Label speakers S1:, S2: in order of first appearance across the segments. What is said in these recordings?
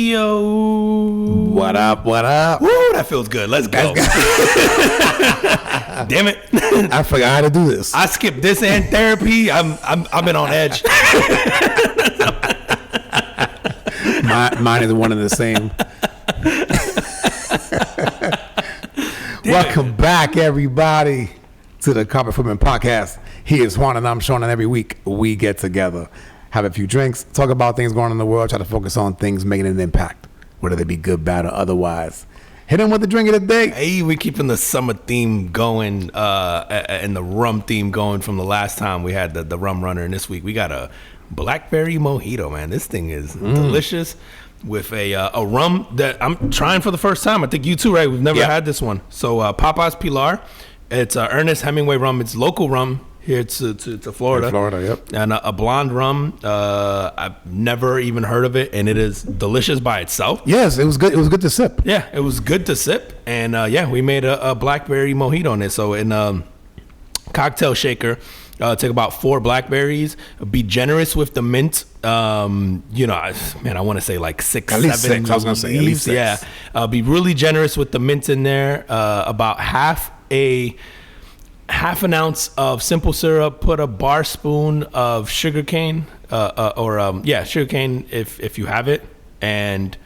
S1: Yo.
S2: What up? What up?
S1: Woo, that feels good. Let's go. Damn it.
S2: I forgot how to do this.
S1: I skipped this and therapy. I've been on edge.
S2: Mine is one and the same. Welcome back, everybody, to the Carpet Footman Podcast. He is Juan and I'm Sean, and every week we get together, have a few drinks, talk about things going on in the world, try to focus on things making an impact, whether they be good, bad, or otherwise. Hit him with the drink of the day.
S1: Hey, we're keeping the summer theme going and the rum theme going from the last time we had the rum runner. And this week we got a blackberry mojito, man. This thing is delicious with a rum that I'm trying for the first time. I think you too, right? We've never had this one. So Papa's Pilar. It's Ernest Hemingway rum. It's local rum here to Florida.
S2: In Florida, yep.
S1: And a blonde rum. I've never even heard of it, and it is delicious by itself.
S2: Yes, it was good. It was good to sip.
S1: Yeah, it was good to sip. And we made a blackberry mojito on it. So in a cocktail shaker, take about 4 blackberries. Be generous with the mint. I want to say like 6,
S2: at least
S1: 7
S2: 6. I was gonna say at least 6.
S1: Yeah, be really generous with the mint in there. About half an ounce of simple syrup. Put a bar spoon of sugarcane, sugarcane if you have it, and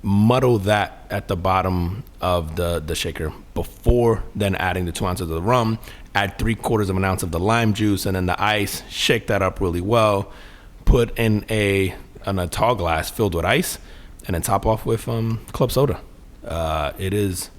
S1: muddle that at the bottom of the shaker before then adding the 2 ounces of the rum. Add 3/4 of an ounce of the lime juice and then the ice. Shake that up really well. Put in a tall glass filled with ice, and then top off with club soda. It is.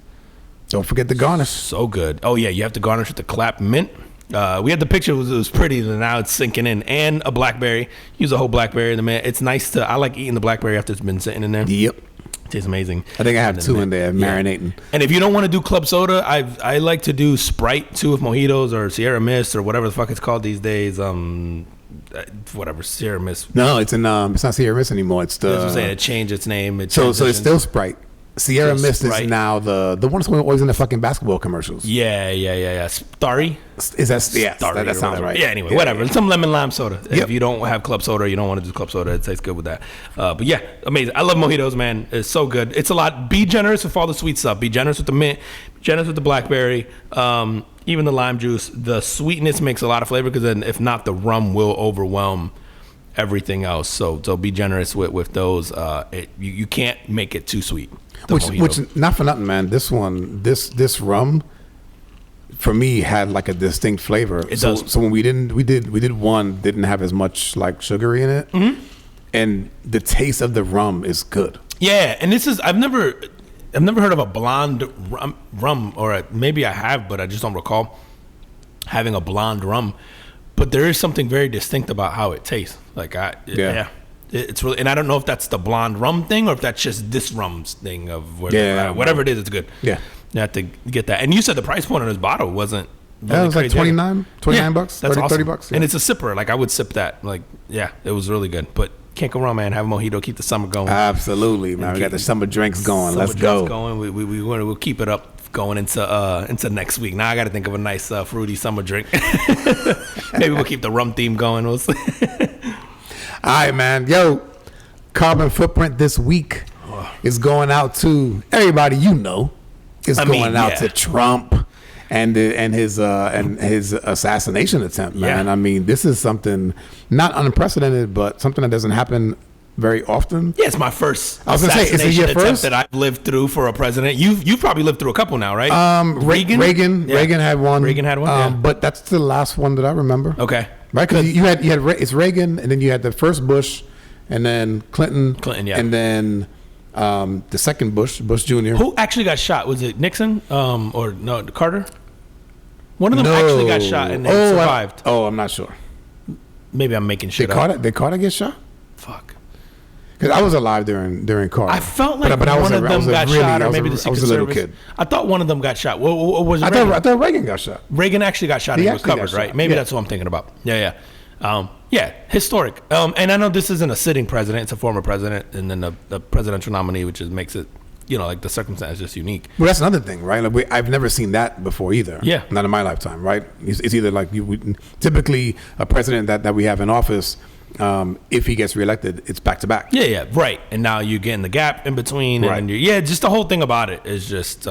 S2: Don't forget the garnish.
S1: So good. Oh yeah, you have to garnish with the clap mint. We had the picture; it was pretty, and now it's sinking in. And a blackberry. Use a whole blackberry in the mint. It's nice I like eating the blackberry after it's been sitting in there.
S2: Yep.
S1: It tastes amazing.
S2: I think I have 2 in there marinating.
S1: And if you don't want to do club soda, I like to do Sprite too with mojitos, or Sierra Mist, or whatever the fuck it's called these days. Whatever, Sierra Mist.
S2: No, it's not Sierra Mist anymore. It's the.
S1: That's what I'm saying. It changed its name.
S2: So it's still Sprite. Sierra Mist is now the one that's always in the fucking basketball commercials.
S1: Yeah. Starry?
S2: Is that Starry? That sounds right.
S1: Yeah, anyway, whatever. Some lemon lime soda. Yep. If you don't have club soda, you don't want to do club soda, it tastes good with that. But yeah, amazing. I love mojitos, man. It's so good. It's a lot. Be generous with all the sweet stuff. Be generous with the mint. Be generous with the blackberry. Even the lime juice. The sweetness makes a lot of flavor, because then if not, the rum will overwhelm everything else. So be generous with those. You can't make it too sweet.
S2: Which not for nothing, man. This rum for me had like a distinct flavor.
S1: It does.
S2: So when we did one, didn't have as much like sugary in it, and the taste of the rum is good.
S1: Yeah, and this is I've never heard of a blonde rum, or maybe I have, but I just don't recall having a blonde rum. But there is something very distinct about how it tastes. It's really, and I don't know if that's the blonde rum thing or if that's just this rum's thing of whatever it is. It's good.
S2: Yeah,
S1: you have to get that. And you said the price point on this bottle wasn't.
S2: It was like $29 bucks.
S1: That's
S2: 30,
S1: awesome.
S2: $30. Yeah.
S1: And it's a sipper. Like I would sip that. It was really good. But can't go wrong, man. Have a mojito, keep the summer going.
S2: Absolutely, man. We got the summer drinks going. Let's go.
S1: We'll keep it up going into next week. Now I got to think of a nice fruity summer drink. Maybe we'll keep the rum theme going. We'll see.
S2: All right, man. Yo, Carbon Footprint this week is going out to everybody you know. It's going out to Trump and his assassination attempt, man.
S1: Yeah.
S2: I mean, this is something not unprecedented, but something that doesn't happen very often.
S1: Yeah, it's my first
S2: I was gonna say, is it your
S1: attempt
S2: first?
S1: that I've lived through for a president. You've probably lived through a couple now, right?
S2: Reagan had one.
S1: Reagan had one,
S2: but that's the last one that I remember.
S1: Okay.
S2: Right, because you had it's Reagan, and then you had the first Bush, and then Clinton,
S1: yeah,
S2: and then the second Bush Jr.
S1: Who actually got shot? Was it Nixon or no Carter? One of them actually got shot and they survived.
S2: I'm not sure.
S1: Maybe I'm making shit up.
S2: Did Carter get shot?
S1: Fuck.
S2: Because I was alive during Carter.
S1: I felt like one of them got shot, or maybe the Secret Service.
S2: I was a little kid.
S1: I thought one of them got shot. Was it Reagan?
S2: I thought Reagan got shot.
S1: Reagan actually got shot and he was covered, right? Maybe that's what I'm thinking about. Yeah. Historic. And I know this isn't a sitting president; it's a former president, and then the presidential nominee, which makes it, like the circumstance just unique.
S2: Well, that's another thing, right? Like I've never seen that before either.
S1: Yeah,
S2: not in my lifetime, right? It's either like typically a president that we have in office If he gets reelected, it's back to back.
S1: Yeah, right. And now you're getting the gap in between,
S2: Right.
S1: and just the whole thing about it is just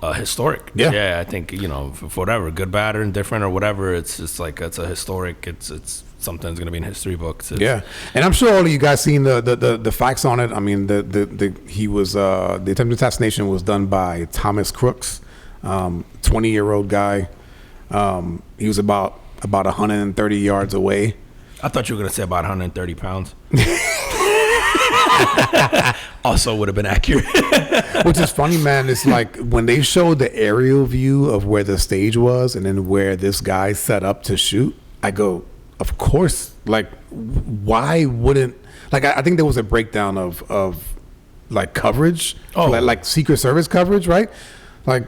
S1: historic.
S2: Yeah.
S1: I think for whatever, good, bad, or indifferent, or whatever, it's just like it's a historic. It's something that's gonna be in history books.
S2: Yeah, and I'm sure all of you guys seen the facts on it. I mean, the attempted assassination was done by Thomas Crooks, 20-year-old guy. He was about 130 yards away.
S1: I thought you were gonna say about 130 pounds. Also would have been accurate.
S2: Which is funny, man. It's like when they showed the aerial view of where the stage was and then where this guy set up to shoot, I go, of course. Like, why wouldn't? Like, I think there was a breakdown of like coverage, like Secret Service coverage, right? Like,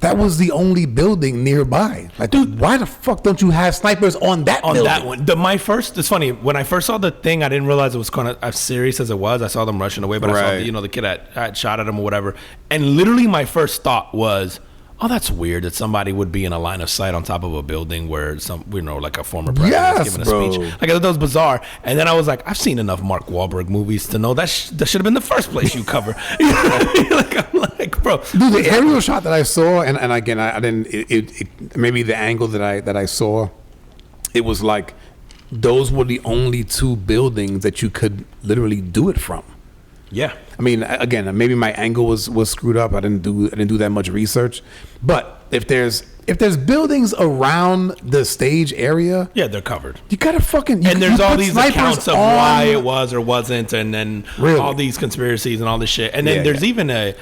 S2: that was the only building nearby. Like, dude, why the fuck don't you have snipers on that building?
S1: That one. It's funny. When I first saw the thing, I didn't realize it was kind of as serious as it was. I saw them rushing away, but I saw the kid had shot at him or whatever. And literally my first thought was, oh, that's weird that somebody would be in a line of sight on top of a building where like a former president is giving a speech. Like, that was bizarre. And then I was like, I've seen enough Mark Wahlberg movies to know that should have been the I'm like, bro.
S2: Dude, the aerial shot that I saw, and again, I didn't. It maybe the angle that I saw, it was like those were the only two buildings that you could literally do it from.
S1: Yeah.
S2: I mean, again, maybe my angle was screwed up. I didn't do that much research. But if there's buildings around the stage area,
S1: yeah, they're covered.
S2: You gotta fucking
S1: and there's all these accounts of why it was or wasn't, and then all these conspiracies and all this shit. And then there's even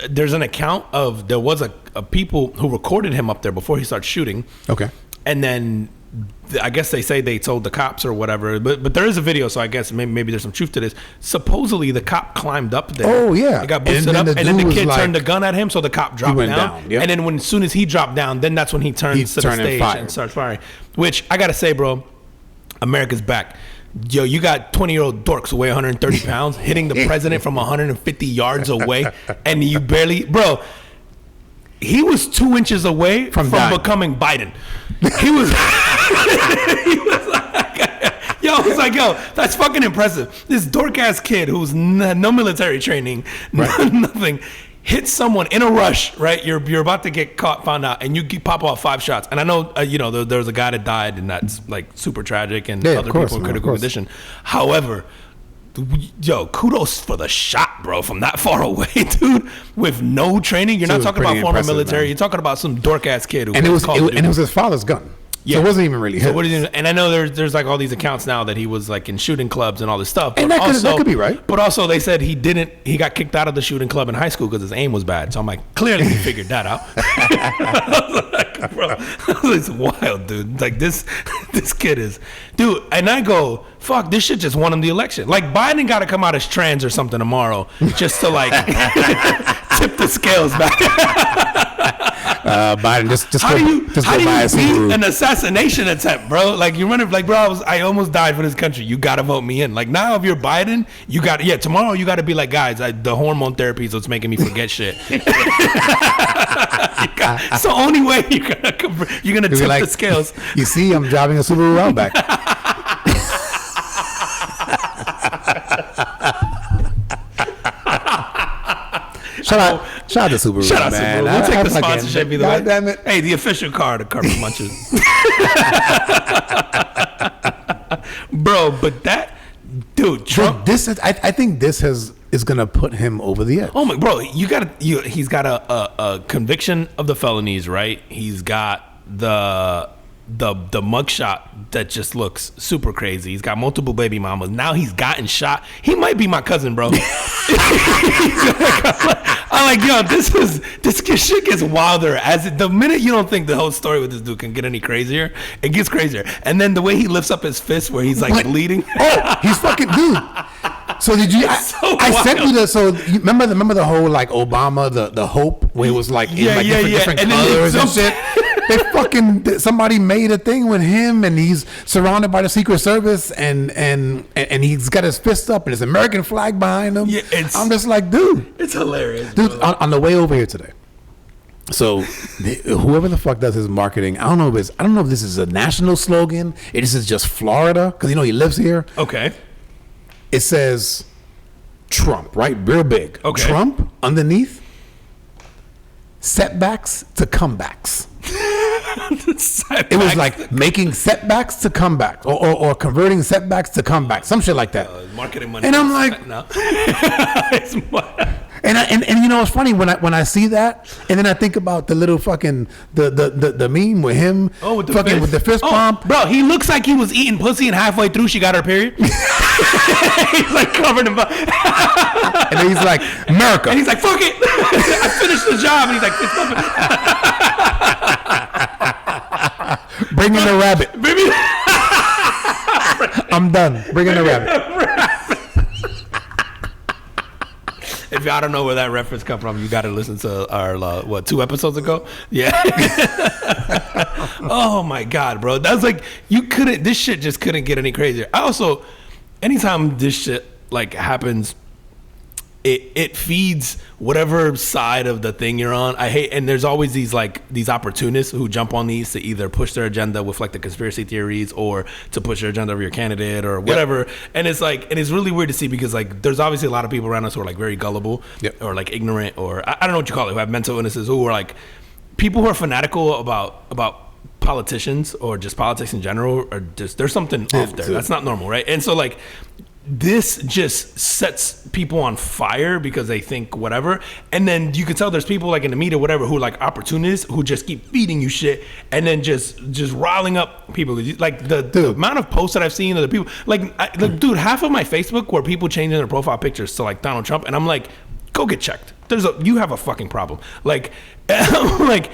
S1: there's an account of there was a people who recorded him up there before he started shooting.
S2: Okay.
S1: And then I guess they say they told the cops or whatever, but there is a video, so I guess maybe there's some truth to this. Supposedly the cop climbed up there.
S2: Oh yeah,
S1: it got boosted up, and then the kid turned the gun at him, so the cop dropped down. Yep. And then as soon as he dropped down, then that's when he turns to the stage and starts firing. Which I gotta say, bro, America's back. Yo, you got 20-year-old dorks who weigh 130 pounds hitting the president from 150 yards away, and you barely, bro. He was 2 inches away from becoming Biden. He was, I was like, yo, that's fucking impressive. This dork ass kid who's no military training, nothing, hits someone in a rush, right? You're about to get caught, found out, and you pop off 5 shots. And I know, there was a guy that died, and that's like super tragic, and other people in critical condition. However, yo, kudos for the shot, bro, from that far away, dude, with no training. You're not talking about former military. You're talking about some dork ass kid who
S2: it was his father's gun. Yeah. So it wasn't even really his.
S1: And I know there's like all these accounts now that he was like in shooting clubs and all this stuff.
S2: And that could be right.
S1: But also they said he got kicked out of the shooting club in high school because his aim was bad. So I'm like, clearly he figured that out. I was like, bro, it's wild, dude. Like this kid is, dude. And I go, fuck, this shit just won him the election. Like Biden got to come out as trans or something tomorrow just to like tip the scales back.
S2: Biden, just
S1: how do you
S2: buy
S1: beat an assassination attempt, bro? Like you run it, like bro, I almost died for this country. You gotta vote me in. Like now, if you're Biden, you got tomorrow you gotta be like, guys, the hormone therapy is what's making me forget shit. It's the only way you're gonna tip the scales.
S2: You see, I'm driving a Subaru Outback. Shout out to Subaru.
S1: Shout out
S2: man.
S1: Subaru. We'll take the sponsorship either way.
S2: God damn it.
S1: Hey, the official car to Carpet Munchers. Bro, but that dude, Trump.
S2: I think this is gonna put him over the edge.
S1: Oh my, bro, he's got a conviction of the felonies, right? He's got the mugshot that just looks super crazy. He's got multiple baby mamas. Now he's gotten shot. He might be my cousin, bro. I'm like, yo, this shit gets wilder. The minute you don't think the whole story with this dude can get any crazier, it gets crazier. And then the way he lifts up his fist where he's like bleeding.
S2: Oh, he's fucking dude. So did you? I sent you the. So you remember the whole like Obama the hope where it was like in like different colors and shit. They fucking somebody made a thing with him, and he's surrounded by the Secret Service, and he's got his fist up, and his American flag behind him. Yeah, I'm just like, dude,
S1: it's hilarious.
S2: Dude, on the way over here today, So whoever the fuck does his marketing, I don't know if this is a national slogan. This is just Florida because he lives here.
S1: Okay.
S2: It says Trump, right? Real big.
S1: Okay.
S2: Trump underneath. Setbacks to comebacks. It was like making setbacks to comebacks, or converting setbacks to comebacks, some shit like that.
S1: Marketing money.
S2: And I'm like,
S1: no.
S2: and you know it's funny when I see that, and then I think about the little fucking the meme with him,
S1: with the
S2: fucking
S1: fist?
S2: with the fist pump.
S1: Bro, he looks like he was eating pussy, and halfway through she got her period. He's like covered in
S2: And then he's like, America.
S1: And he's like, fuck it. I finished the job. And he's like, fist pumping.
S2: Bring in the rabbit. I'm done. Bring in the rabbit.
S1: If y'all don't know where that reference come from, you got to listen to our 2 episodes ago. Yeah. Oh my God, bro. That's like this shit just couldn't get any crazier. I also, anytime this shit like happens, it feeds whatever side of the thing you're on. I hate, and there's always these opportunists who jump on these to either push their agenda with like the conspiracy theories or to push their agenda of your candidate or whatever. Yep. And it's like, and it's really weird to see because like there's obviously a lot of people around us who are like very gullible or like ignorant or I don't know what you call it, who have mental illnesses, who are like people who are fanatical about politicians or just politics in general, or just there's something off there. That's not normal, right? And so like this just sets people on fire because they think whatever, and then you can tell there's people like in the media whatever who like opportunists who just keep feeding you shit and then just riling up people. Like the amount of posts that I've seen of the people like dude, half of my Facebook were people changing their profile pictures to like Donald Trump, and I'm like, go get checked. You have a fucking problem. Like like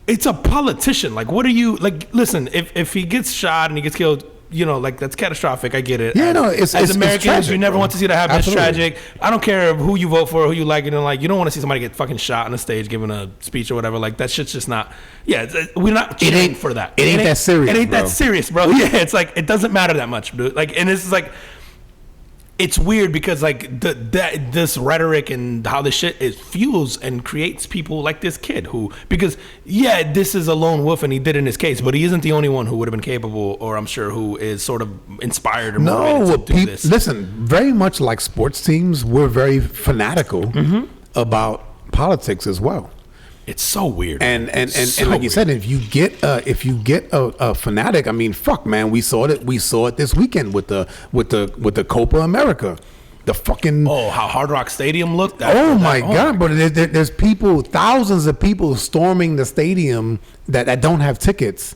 S1: it's a politician. Like what are you like? Listen, if he gets shot and he gets killed, like that's catastrophic. I get it.
S2: Yeah,
S1: as Americans,
S2: it's tragic,
S1: you never
S2: bro.
S1: want to see that happen.
S2: Absolutely.
S1: It's tragic. I don't care who you vote for, who you like, you don't want to see somebody get fucking shot on a stage giving a speech or whatever. Like that shit's just not. Yeah, we're not cheering for that.
S2: It ain't that serious.
S1: It ain't
S2: bro.
S1: that serious, bro. Yeah, it's like it doesn't matter that much, dude. Like, and it's like. It's weird because like this rhetoric and how this shit fuels and creates people like this kid who, because this is a lone wolf and he did in his case, but he isn't the only one who would have been capable, or I'm sure who is sort of inspired or motivated to do this.
S2: Listen, very much like sports teams, we're very fanatical about politics as well.
S1: It's so weird,
S2: and like you said, if you get a fanatic, I mean, fuck, man, we saw it this weekend with the Copa America, the fucking
S1: how Hard Rock Stadium looked.
S2: My God, but there's people, thousands of people storming the stadium that don't have tickets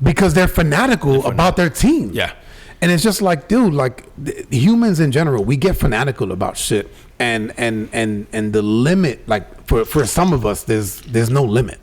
S2: because they're fanatical about their team.
S1: Yeah.
S2: And it's just like, dude, like humans in general, we get fanatical about shit, and the limit, like for some of us, there's no limit.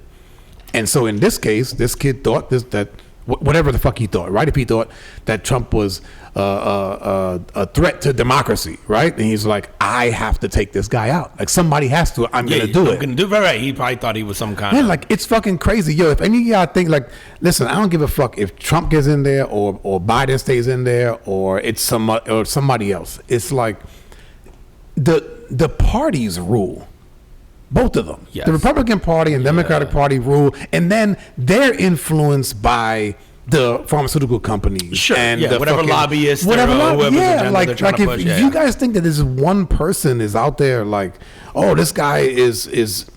S2: And so in this case, this kid thought that whatever the fuck he thought, right? If he thought that Trump was a threat to democracy, right? And he's like, I have to take this guy out. Like somebody has to. I'm gonna do it.
S1: Right. He probably thought he was some kind
S2: of.
S1: Yeah,
S2: like it's fucking crazy, yo. If any of y'all think like, listen, I don't give a fuck if Trump gets in there or Biden stays in there or it's somebody else. It's like the parties rule. Both of them.
S1: Yes.
S2: The Republican Party and Democratic Party rule, and then they're influenced by the pharmaceutical companies.
S1: Sure.
S2: And
S1: whatever lobbyists,
S2: whatever
S1: like
S2: if you guys think that this one person is out there like, oh, this guy is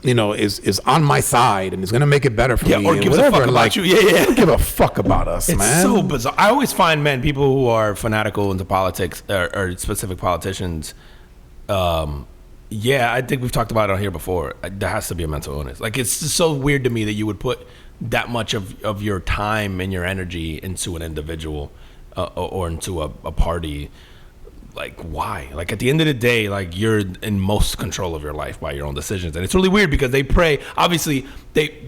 S2: on my side and is gonna make it better for me,
S1: or gives a fuck about you. Yeah.
S2: Don't give a fuck about us,
S1: it's
S2: man.
S1: So bizarre. I always find, man, people who are fanatical into politics or specific politicians. I think we've talked about it on here before. There has to be a mental illness. Like, it's just so weird to me that you would put that much of your time and your energy into an individual or into a party. Like, why? Like, at the end of the day, like, you're in most control of your life by your own decisions. And it's really weird because they prey. Obviously,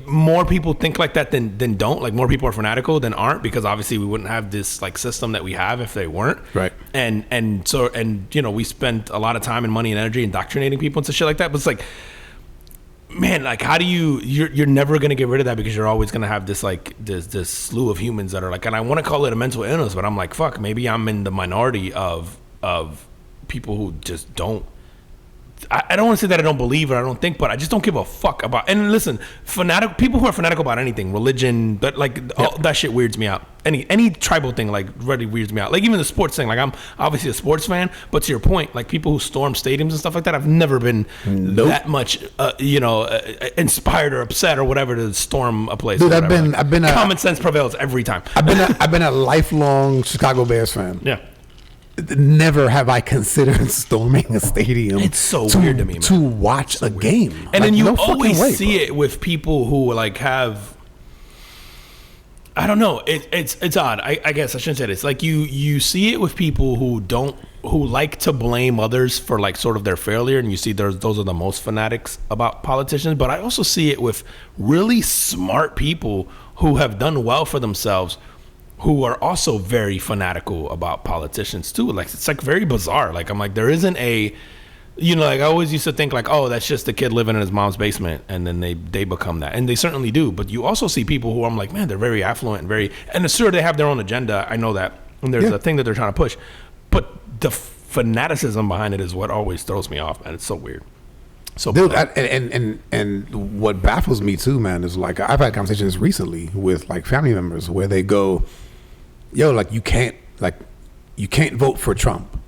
S1: more people think like that than don't. Like, more people are fanatical than aren't, because obviously we wouldn't have this like system that we have if they weren't.
S2: Right.
S1: And so we spent a lot of time and money and energy indoctrinating people into shit like that. But it's like, man, like, how do you're never going to get rid of that, because you're always going to have this like this slew of humans that are like, and I want to call it a mental illness, but I'm like, fuck, maybe I'm in the minority of people who just don't I don't want to say that I don't believe or I don't think, but I just don't give a fuck about. And listen, people who are fanatical about anything, religion, that all that shit weirds me out. Any tribal thing like really weirds me out. Like even the sports thing. Like I'm obviously a sports fan, but to your point, like people who storm stadiums and stuff like that, I've never been that much, inspired or upset or whatever to storm a place.
S2: Dude,
S1: I've
S2: been
S1: common sense prevails every time.
S2: I've been a lifelong Chicago Bears fan.
S1: Yeah.
S2: Never have I considered storming a stadium.
S1: It's so weird to me, man.
S2: To watch a game.
S1: And then you always see it with people who like have, I don't know. It's odd. I guess I shouldn't say this. Like you see it with people who like to blame others for like sort of their failure, and you see those are the most fanatics about politicians. But I also see it with really smart people who have done well for themselves, who are also very fanatical about politicians too. Like it's like very bizarre. Like I'm like there isn't a, like I always used to think like, oh, that's just the kid living in his mom's basement, and then they become that, and they certainly do. But you also see people who I'm like, man, they're very affluent and and sure they have their own agenda. I know that, and there's a thing that they're trying to push, but the fanaticism behind it is what always throws me off, man. It's so weird. So
S2: dude, and what baffles me too, man, is like I've had conversations recently with like family members where they go, yo, like you can't vote for Trump.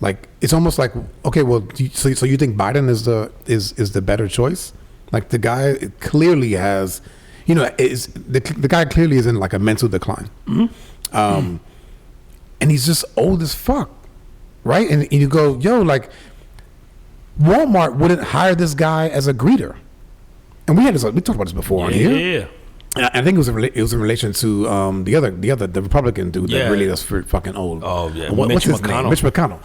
S2: Like it's almost like, okay, well, so you think Biden is the better choice? Like the guy clearly has, is the guy clearly is in like a mental decline, and he's just old as fuck, right? And you go, yo, like Walmart wouldn't hire this guy as a greeter, and we talked about this before on here.
S1: Yeah.
S2: I think it was in relation to the Republican dude that really is fucking old.
S1: Oh yeah,
S2: what's his name? Mitch McConnell.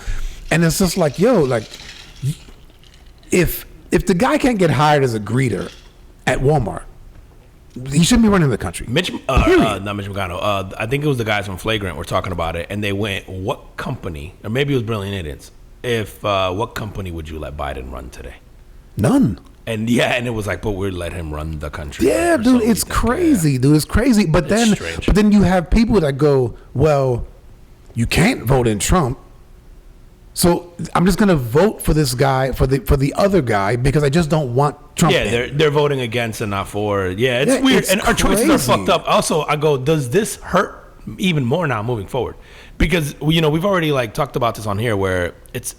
S2: And it's just like, yo, like if the guy can't get hired as a greeter at Walmart, he shouldn't be running the country.
S1: Not Mitch McConnell. I think it was the guys from Flagrant were talking about it, and they went, "What company?" Or maybe it was Brilliant Idiots. What company would you let Biden run today?
S2: None.
S1: And it was like, but we'd let him run the country.
S2: Yeah, dude, it's crazy, dude. It's crazy. But then you have people that go, well, you can't vote in Trump, so I'm just gonna vote for this guy, for the other guy, because I just don't want Trump.
S1: Yeah, they're voting against and not for. Yeah, it's weird, and our choices are fucked up. Also, I go, does this hurt even more now moving forward? Because we've already like talked about this on here, where it's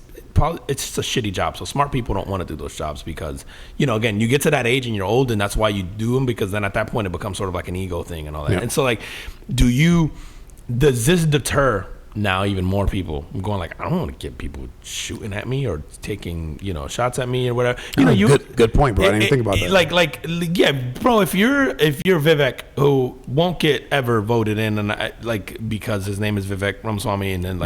S1: just a shitty job. So smart people don't want to do those jobs because, again, you get to that age and you're old, and that's why you do them, because then at that point it becomes sort of like an ego thing and all that. Yeah. And so like, does this deter now even more people? I'm going like, I don't want to get people shooting at me or taking, shots at me or whatever.
S2: Good point, bro. I didn't think about that.
S1: Yeah, bro, if you're Vivek, who won't get ever voted in, and because his name is Vivek Ramaswamy, and then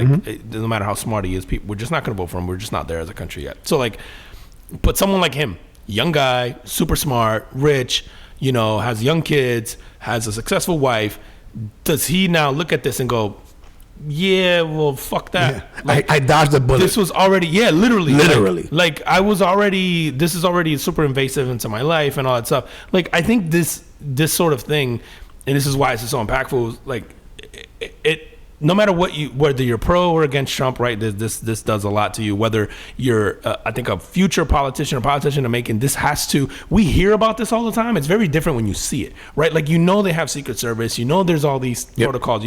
S1: no matter how smart he is, we're just not going to vote for him. We're just not there as a country yet. So but someone like him, young guy, super smart, rich, has young kids, has a successful wife, does he now look at this and go, yeah, well, fuck that.
S2: Yeah. I dodged a bullet.
S1: This was already, literally. This is already super invasive into my life and all that stuff. Like, I think this sort of thing, and this is why it's so impactful, like, it no matter whether you're pro or against Trump, right, this does a lot to you. Whether you're, I think, a future politician or politician making this we hear about this all the time. It's very different when you see it, right? Like, they have Secret Service, there's all these protocols,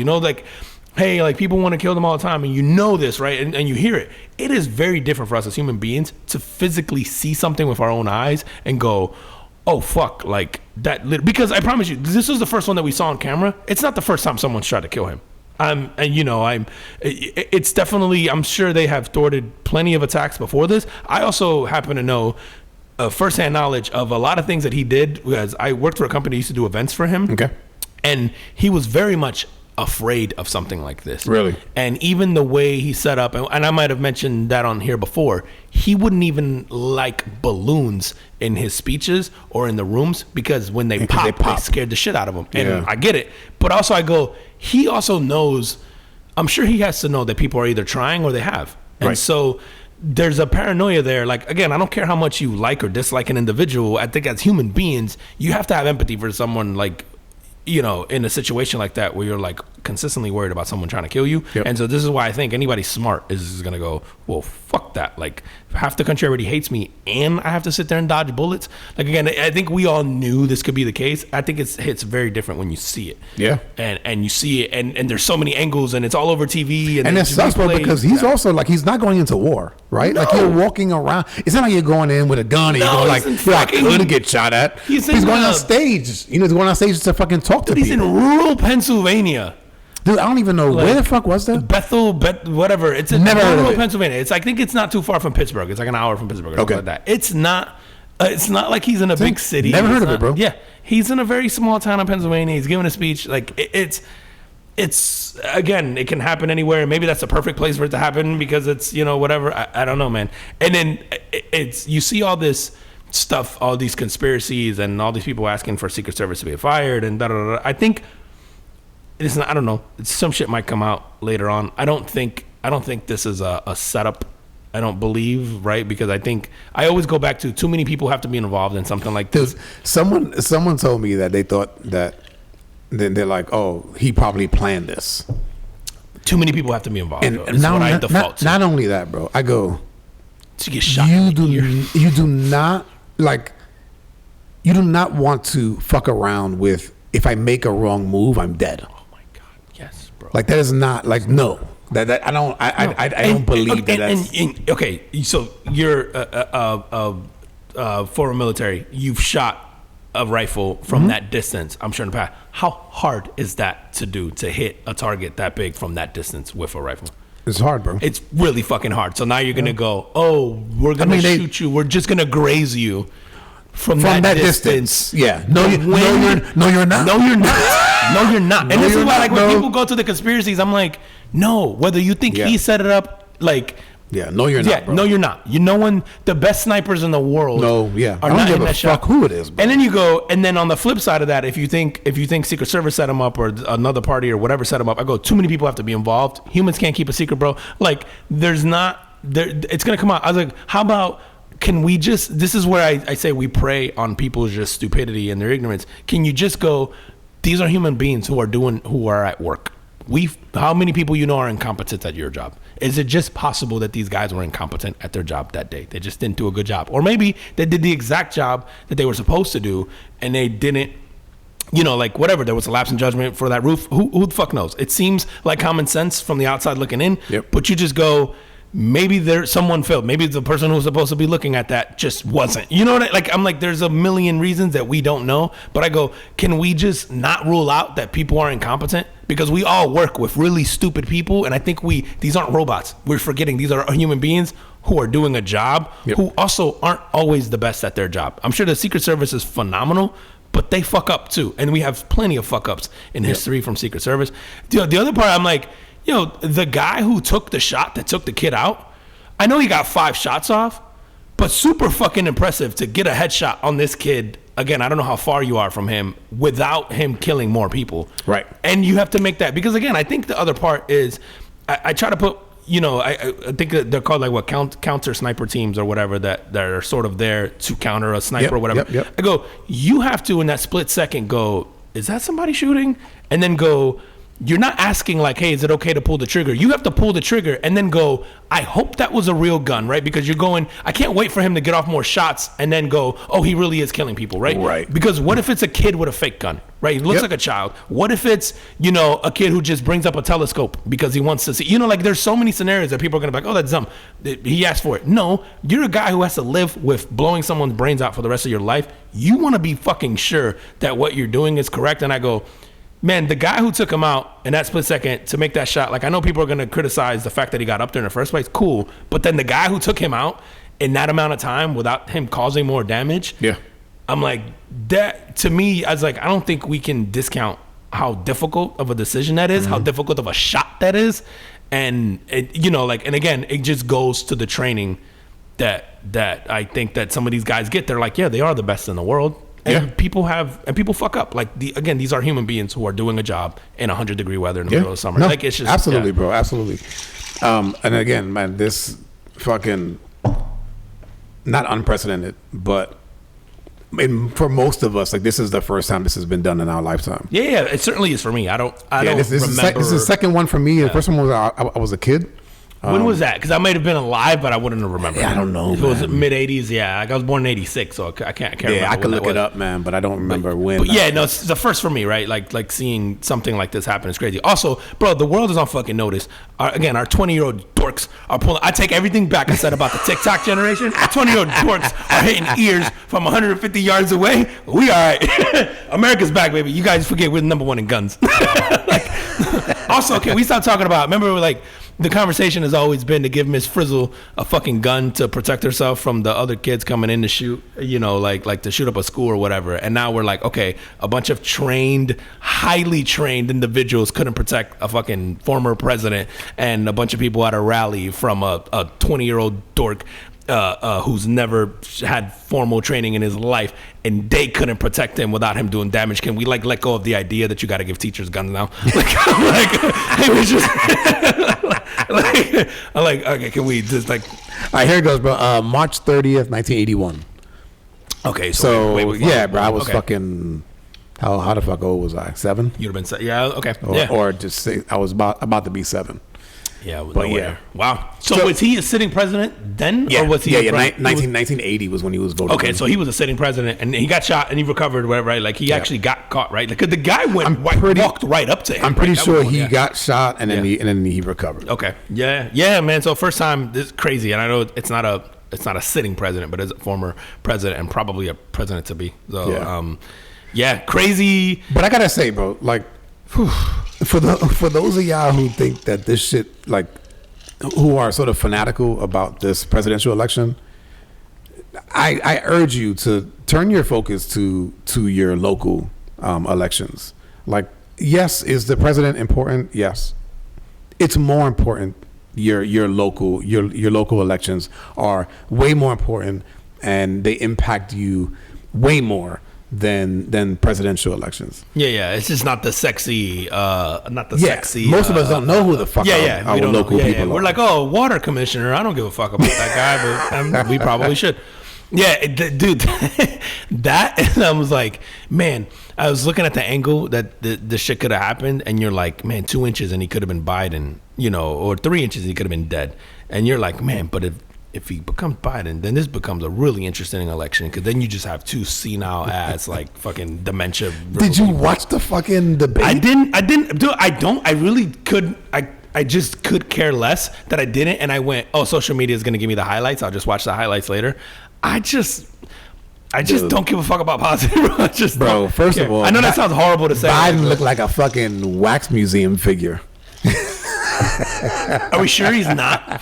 S1: hey, like people want to kill them all the time, and this, right? And you hear it. It is very different for us as human beings to physically see something with our own eyes and go, oh, fuck, like that. Because I promise you, this was the first one that we saw on camera. It's not the first time someone's tried to kill him. It's definitely, I'm sure they have thwarted plenty of attacks before this. I also happen to know firsthand knowledge of a lot of things that he did, because I worked for a company that used to do events for him.
S2: Okay.
S1: And he was very much afraid of something like this.
S2: Really?
S1: And even the way he set up, and I might have mentioned that on here before, he wouldn't even like balloons in his speeches or in the rooms, because when they pop, they scared the shit out of him. And I get it. But also I go, he also knows, I'm sure he has to know that people are either trying or they have. And so there's a paranoia there. Like, again, I don't care how much you like or dislike an individual. I think as human beings, you have to have empathy for someone, like, in a situation like that where you're like, consistently worried about someone trying to kill you.
S2: Yep.
S1: And so this is why I think anybody smart is going to go, well, fuck that. Like, half the country already hates me and I have to sit there and dodge bullets. Like, again, I think we all knew this could be the case. I think it hits very different when you see it.
S2: Yeah.
S1: And you see it, and there's so many angles, and it's all over TV.
S2: And it sucks, bro, because he's also like, he's not going into war, right?
S1: No.
S2: Like, you're walking around. It's not like you're going in with a gun and you're going like, I could get shot at. He's going on stage. You know, he's going on stage to fucking talk to people.
S1: He's in rural Pennsylvania.
S2: Dude, I don't even know where the fuck was that?
S1: Whatever. It's in rural Pennsylvania. I think it's not too far from Pittsburgh. It's like an hour from Pittsburgh or something like that. It's not like he's in a big city.
S2: Never heard of it, bro.
S1: Yeah, he's in a very small town in Pennsylvania. He's giving a speech. Like, it's again, it can happen anywhere. Maybe that's the perfect place for it to happen because it's, you know, whatever. I don't know, man. And then you see all this stuff, all these conspiracies, and all these people asking for Secret Service to be fired and da da da. I think it's not, I don't know. Some shit might come out later on. I don't think this is a setup. I don't believe, right? Because I think I always go back to too many people have to be involved in something like this.
S2: Someone told me that they thought that they're like, oh, he probably planned this.
S1: Too many people have to be involved.
S2: And not only that, bro. I go,
S1: to get shot.
S2: You do not want to fuck around with, if I make a wrong move, I'm dead.
S1: Oh my God, yes, bro.
S2: Like, that is not like, no. That I don't believe that.
S1: Okay, so you're former military. You've shot a rifle from that distance. I'm sure in the past. How hard is that to do, to hit a target that big from that distance with a rifle?
S2: It's hard, bro.
S1: It's really fucking hard. So now you're gonna go, oh, we're gonna shoot you. We're just gonna graze you from that distance.
S2: Yeah. No, you're not.
S1: No, you're not. No, you're not. And this is why, like, when people go to the conspiracies, I'm like, no. Whether you think he set it up, like.
S2: Yeah, no, you're not. Bro.
S1: No, you're not. You know, when the best snipers in the world.
S2: No, yeah.
S1: Are
S2: I don't
S1: not
S2: give
S1: in
S2: a
S1: that
S2: fuck
S1: shot.
S2: who it is, bro.
S1: And then you go, and then on the flip side of that, if you think Secret Service set them up or another party or whatever set them up, I go, too many people have to be involved. Humans can't keep a secret, bro. Like, it's gonna come out. I was like, how about? Can we just? This is where I say we prey on people's just stupidity and their ignorance. Can you just go? These are human beings who are at work. How many people you know are incompetent at your job? Is it just possible that these guys were incompetent at their job that day? They just didn't do a good job. Or maybe they did the exact job that they were supposed to do and they didn't, you know, like whatever. There was a lapse in judgment for that roof. Who the fuck knows? It seems like common sense from the outside looking in, but you just go, maybe someone failed. Maybe the person who was supposed to be looking at that just wasn't. You know what I'm like, there's a million reasons that we don't know. But I go, can we just not rule out that people are incompetent? Because we all work with really stupid people. And I think these aren't robots. We're forgetting these are human beings who are doing a job, who also aren't always the best at their job. I'm sure the Secret Service is phenomenal, but they fuck up too. And we have plenty of fuck ups in history from Secret Service. The other part, I'm like, the guy who took the shot that took the kid out, I know he got 5 shots off, but super fucking impressive to get a headshot on this kid. Again, I don't know how far you are from him without him killing more people. Right. And you have to make that, because again, I think the other part is, I try to put, I think that they're called like what counter sniper teams or whatever that are sort of there to counter a sniper or whatever. I go, you have to in that split second go, is that somebody shooting? And then go, you're not asking like, hey, is it okay to pull the trigger? You have to pull the trigger and then go, I hope that was a real gun, right? Because you're going, I can't wait for him to get off more shots and then go, oh, he really is killing people, right? Right. Because what if it's a kid with a fake gun, right? He looks like a child. What if it's, a kid who just brings up a telescope because he wants to see, like there's so many scenarios that people are going to be like, oh, that's dumb. He asked for it. No, you're a guy who has to live with blowing someone's brains out for the rest of your life. You want to be fucking sure that what you're doing is correct. And I go, man, the guy who took him out in that split second to make that shot, like I know people are going to criticize the fact that he got up there in the first place. Cool. But then the guy who took him out in that amount of time without him causing more damage. Yeah. I'm like, that to me, I was like, I don't think we can discount how difficult of a decision that is, how difficult of a shot that is. And, and again, it just goes to the training that I think that some of these guys get. They're like, yeah, they are the best in the world. And people fuck up. Like again, these are human beings who are doing a job in 100-degree weather in the middle of summer.
S2: No,
S1: like it's just
S2: absolutely, bro, absolutely. And again, man, this fucking not unprecedented, but and for most of us, like this is the first time this has been done in our lifetime.
S1: Yeah, it certainly is for me. I don't remember.
S2: This is the second one for me. The first one was I was a kid.
S1: When was that? Because I might have been alive, but I wouldn't have remembered.
S2: Yeah, I don't know.
S1: If it was mid '80s, yeah. Like I was born in '86, so I can't remember.
S2: Yeah, I could look it up, man, but I don't remember when.
S1: But yeah, no, it's the first for me, right? Like seeing something like this happen is crazy. Also, bro, the world is on fucking notice. Our 20-year-old dorks are pulling. I take everything back I said about the TikTok generation. Our 20-year-old dorks are hitting ears from 150 yards away. We all right. America's back, baby. You guys forget we're number one in guns. Also, can we stop talking about? Remember, like. The conversation has always been to give Miss Frizzle a fucking gun to protect herself from the other kids coming in to shoot, like to shoot up a school or whatever. And now we're like, okay, a bunch of highly trained individuals couldn't protect a fucking former president and a bunch of people at a rally from a 20-year-old dork who's never had formal training in his life, and they couldn't protect him without him doing damage. Can we let go of the idea that you got to give teachers guns now? It was just okay, can we just
S2: all right, here it goes, bro. March 30th, 1981.
S1: Okay,
S2: so yeah, bro, I was fucking. How the fuck old was I? 7?
S1: You'd have been yeah, okay,
S2: or just say I was about to be 7.
S1: Yeah, but yeah, wow. So was he a sitting president then,
S2: or
S1: was he?
S2: 1980 was when he was voting.
S1: Okay, so he was a sitting president, and he got shot, and he recovered, whatever, right? Like he actually got caught, right? Like the guy walked right up to him.
S2: I'm pretty sure he got shot, and then he recovered.
S1: Okay, yeah, man. So first time, this is crazy, and I know it's not a sitting president, but it's a former president and probably a president to be. So crazy.
S2: But I gotta say, bro, like. Whew. For those of y'all who think that this shit, like, who are sort of fanatical about this presidential election, I urge you to turn your focus to your local elections. Like, yes, is the president important? Yes, it's more important. Your local elections are way more important, and they impact you way more than presidential elections.
S1: Yeah. It's just not the sexy, sexy.
S2: Most of us don't know who the fuck our local people are.
S1: We're like, oh, water commissioner. I don't give a fuck about that guy, but we probably should. Yeah, dude, that, and I was like, man, I was looking at the angle that the shit could have happened, and you're like, man, 2 inches and he could have been Biden, or 3 inches and he could have been dead. And you're like, man, but if he becomes Biden, then this becomes a really interesting election, because then you just have two senile ass like fucking dementia.
S2: Did you watch the fucking debate?
S1: I didn't. Dude, I don't. I really could. I just could care less that I didn't. And I went, oh, social media is going to give me the highlights. I'll just watch the highlights later. I just don't give a fuck about politics, bro.
S2: First of all,
S1: I know that sounds horrible to say.
S2: Biden looked like a fucking wax museum figure.
S1: Are we sure he's not?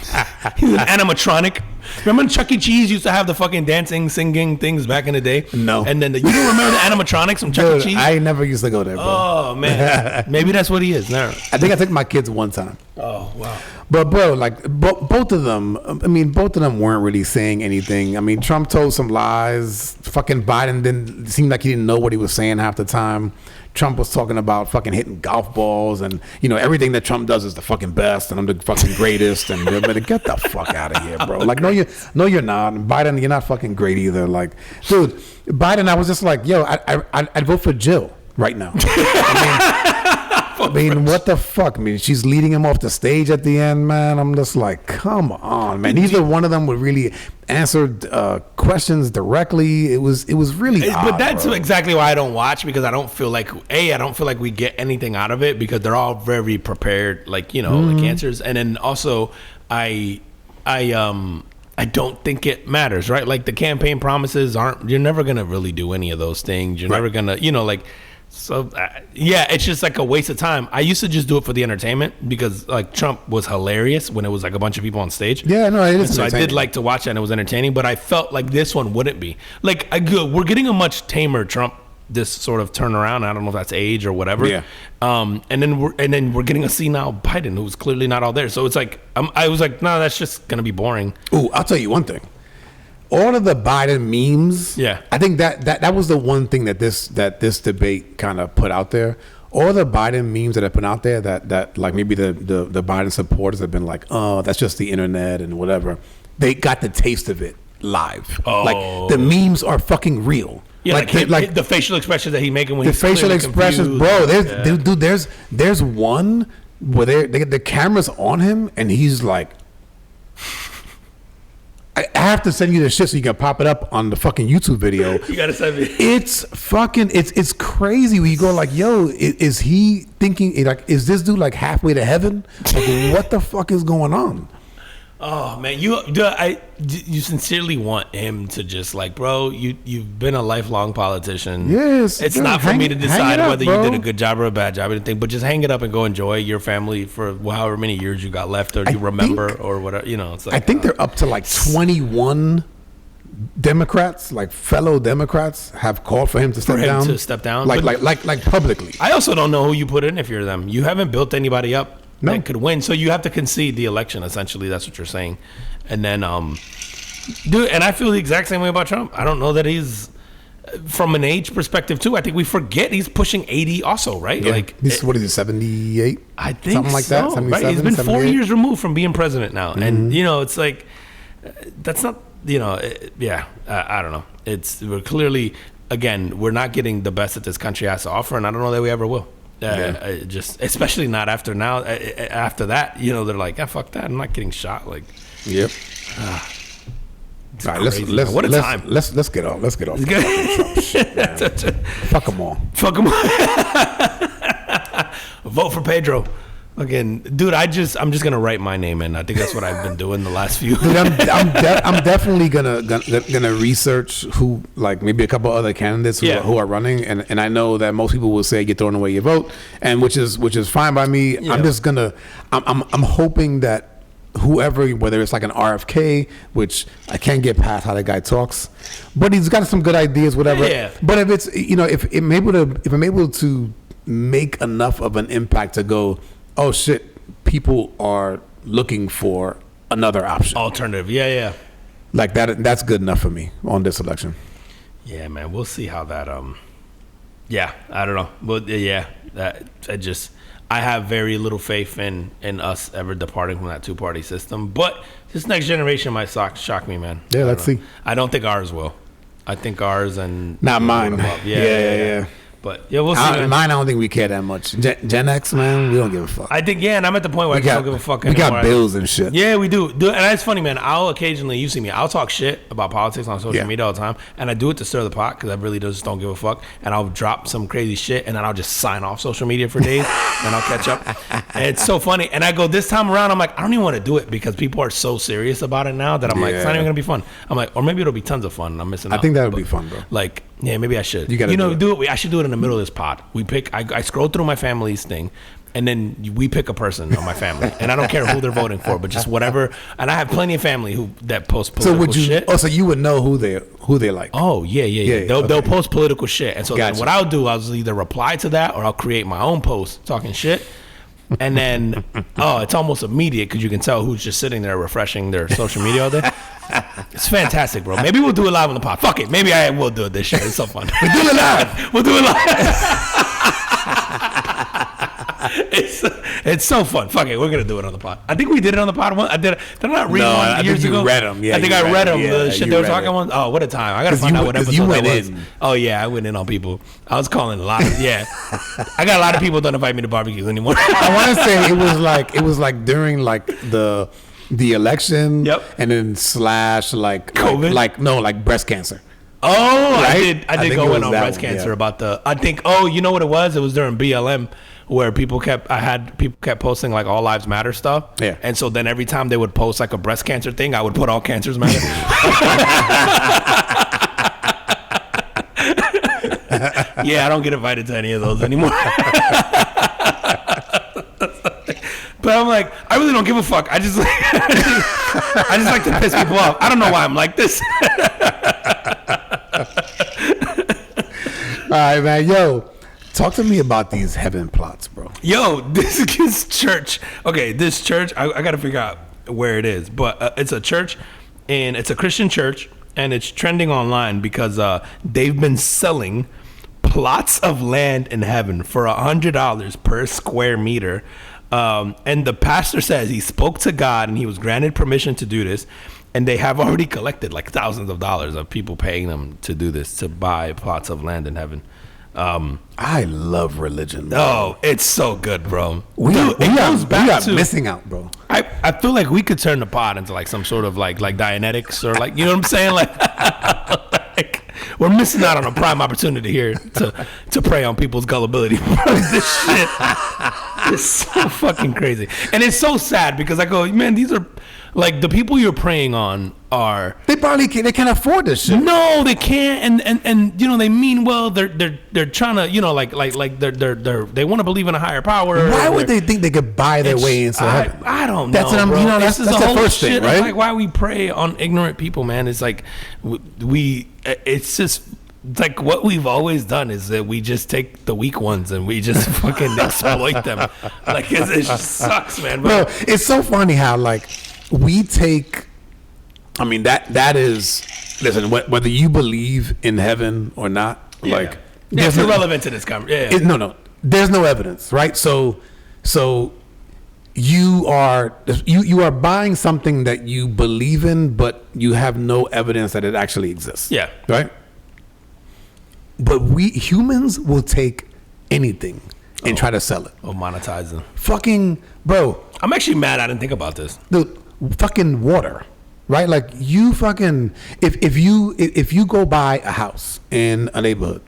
S1: He's an animatronic. Remember Chuck E. Cheese used to have the fucking dancing, singing things back in the day?
S2: No.
S1: And then you don't remember the animatronics from Chuck E. Cheese?
S2: I never used to go there, bro.
S1: Oh, man. Maybe that's what he is. No.
S2: I think I took my kids one time.
S1: Oh, wow.
S2: But, bro, like, both of them weren't really saying anything. I mean, Trump told some lies. Fucking Biden didn't seem like he didn't know what he was saying half the time. Trump was talking about fucking hitting golf balls and, everything that Trump does is the fucking best and I'm the fucking greatest. And but get the fuck out of here, bro. Like, no, you're not. Biden, you're not fucking great either. Like, dude, Biden, I was just like, yo, I'd vote for Jill right now. I mean, what the fuck? I mean, she's leading him off the stage at the end, man. I'm just like, come on, man. Neither one of them would really answer questions directly. It was really odd,
S1: but that's
S2: bro.
S1: Exactly why I don't watch, because I don't feel like we get anything out of it, because they're all very prepared, like like answers. And then also I don't think it matters, right? Like the campaign promises you're never gonna really do any of those things. You're never gonna, So it's just like a waste of time. I used to just do it for the entertainment, because like Trump was hilarious when it was like a bunch of people on stage.
S2: Yeah, no, it is.
S1: So I did like to watch it, and it was entertaining. But I felt like this one wouldn't be. Like we're getting a much tamer Trump this sort of turnaround. I don't know if that's age or whatever.
S2: Yeah.
S1: And then we're getting a senile Biden who's clearly not all there. So it's like I was like, no, that's just gonna be boring.
S2: Ooh, I'll tell you one thing. All of the Biden memes, I think that was the one thing that this debate kind of put out there. All the Biden memes that have been out there that like maybe the Biden supporters have been like, oh, that's just the internet and whatever. They got the taste of it live.
S1: Oh.
S2: Like the memes are fucking real.
S1: Yeah, like the facial expressions that he's making when
S2: the
S1: he's
S2: facial
S1: clearly
S2: expressions,
S1: confused.
S2: bro. There's one where they get the cameras on him, and he's like, I have to send you the shit so you can pop it up on the fucking YouTube video.
S1: You gotta send me.
S2: It's fucking, it's crazy. When you go like, yo, is he thinking like, is this dude like halfway to heaven? Like, what the fuck is going on?
S1: Oh man, you sincerely want him to just like, bro, you've been a lifelong politician.
S2: Yes,
S1: it's
S2: dude,
S1: not for me to decide whether
S2: bro.
S1: you did a good job or a bad job or anything, but just hang it up and go enjoy your family for however many years you got left, or you remember, or whatever. You know, it's like,
S2: I think they're up to like 21 Democrats, like fellow Democrats, have called for him to step down.
S1: To step down,
S2: like publicly.
S1: I also don't know who you put in if you're them. You haven't built anybody up that could win, so you have to concede the election. Essentially, that's what you're saying. And then, dude, and I feel the exact same way about Trump. I don't know that he's, from an age perspective too. I think we forget he's pushing 80 also, right?
S2: Yeah.
S1: Like,
S2: what is it, 78?
S1: I think
S2: something like that. 77,
S1: right? He's been 4
S2: 78?
S1: years removed from being president now, and you know, it's like that's not, you know, I don't know. We're clearly, again, we're not getting the best that this country has to offer, and I don't know that we ever will. Just especially not after now. After that, you know, they're like, fuck that. I'm not getting shot. Like,
S2: yep. All right, let's get off. Let's get off. Fuck them all.
S1: Fuck them all. Vote for Pedro. Again, dude, I'm just gonna write my name in. I think that's what I've been doing the last few.
S2: Dude, I'm definitely gonna research who, like, maybe a couple other candidates who are running, and I know that most people will say you're throwing away your vote, and which is fine by me. Yeah. I'm hoping that whoever, whether it's like an RFK, which I can't get past how that guy talks, but he's got some good ideas, whatever.
S1: Yeah.
S2: But if it's, you know, if I'm able to make enough of an impact to go, oh shit, people are looking for another option,
S1: alternative. Yeah.
S2: Like that's good enough for me on this election.
S1: Yeah, man, we'll see how that. Yeah, I don't know. But yeah, I have very little faith in us ever departing from that two-party system. But this next generation might shock me, man.
S2: Yeah, let's see.
S1: I don't think ours will. I think ours and
S2: not mine. Yeah.
S1: But yeah, we'll see.
S2: Mine, I don't think we care that much. Gen X, man, we don't give a fuck.
S1: I think, and I'm at the point where I don't give a fuck
S2: anymore. We got bills and shit.
S1: Yeah, we do. And that's funny, man. I'll occasionally, you see me, I'll talk shit about politics on social media all the time, and I do it to stir the pot because I really just don't give a fuck. And I'll drop some crazy shit, and then I'll just sign off social media for days, and I'll catch up. And it's so funny. And I go, this time around, I'm like, I don't even want to do it because people are so serious about it now that I'm like, it's not even going to be fun. I'm like, or maybe it'll be tons of fun, and I'm missing out.
S2: I think that would be fun, bro.
S1: Like, yeah, maybe I should.
S2: You gotta
S1: do it. I should do it in the middle of this pod. We pick. I scroll through my family's thing, and then we pick a person on my family, and I don't care who they're voting for, but just whatever. And I have plenty of family that post political shit.
S2: Oh, so you would know who they like?
S1: Oh yeah. They'll post political shit, and so then what I'll do, I'll either reply to that or I'll create my own post talking shit. And then, it's almost immediate because you can tell who's just sitting there refreshing their social media all day. It's fantastic, bro. Maybe we'll do it live on the pod. Fuck it. Maybe I will do it this year. It's so fun. We'll do it live. It's so fun. Fuck it. We're going to do it on the pod. I think we did it on the pod. Did I not read one years ago?
S2: Read them. Yeah,
S1: I think I read them. The shit they were talking about. Oh, what a time. I got to find out what episode that was. Oh, yeah. I went in on people. I was calling a lot of, I got a lot of people don't invite me to barbecues anymore.
S2: I want to say it was like during like the election.
S1: Yep.
S2: And then / like
S1: COVID?
S2: Like breast cancer.
S1: Oh,
S2: right?
S1: I did go in on breast cancer about I think, you know what it was? It was during BLM where people kept posting like all lives matter stuff.
S2: Yeah.
S1: And so then every time they would post like a breast cancer thing, I would put all cancers matter. Yeah, I don't get invited to any of those anymore. But I'm like, I really don't give a fuck. I just like to piss people off. I don't know why I'm like this.
S2: All right, man. Yo, talk to me about these heaven plots, bro.
S1: Yo, this church. Okay, this church, I got to figure out where it is. But it's a church, and it's a Christian church, and it's trending online because they've been selling plots of land in heaven for $100 per square meter. And the pastor says he spoke to God and he was granted permission to do this. And they have already collected like thousands of dollars of people paying them to do this, to buy plots of land in heaven.
S2: I love religion, bro.
S1: Oh, it's so good, bro.
S2: We
S1: Dude, it goes back to
S2: missing out, bro.
S1: I feel like we could turn the pod into like some sort of like Dianetics or like, you know what I'm saying? Like we're missing out on a prime opportunity here to prey on people's gullibility. This shit is so fucking crazy. And it's so sad because I go, man, these are like the people you're preying on are
S2: They can't afford this shit.
S1: no, they can't, and you know they mean well. They're trying to, you know, like they want to believe in a higher power.
S2: Why would they think they could buy their way into heaven?
S1: I don't know.
S2: That's what I'm.
S1: Bro.
S2: You know, that's
S1: This
S2: the
S1: is a whole
S2: first thing,
S1: shit.
S2: right?
S1: It's like why we prey on ignorant people, man. It's like it's just. It's like what we've always done is that we just take the weak ones and we just fucking exploit them. Like it just sucks, man.
S2: Bro, it's so funny how like we take. I mean that is. Listen, whether you believe in heaven or not, like
S1: it's irrelevant to this conversation.
S2: No, there's no evidence, right? So you are buying something that you believe in, but you have no evidence that it actually exists.
S1: Yeah.
S2: Right. But we humans will take anything and try to sell it.
S1: Oh, monetizing.
S2: Fucking bro.
S1: I'm actually mad I didn't think about this.
S2: The fucking water, right? Like you fucking if you go buy a house in a neighborhood,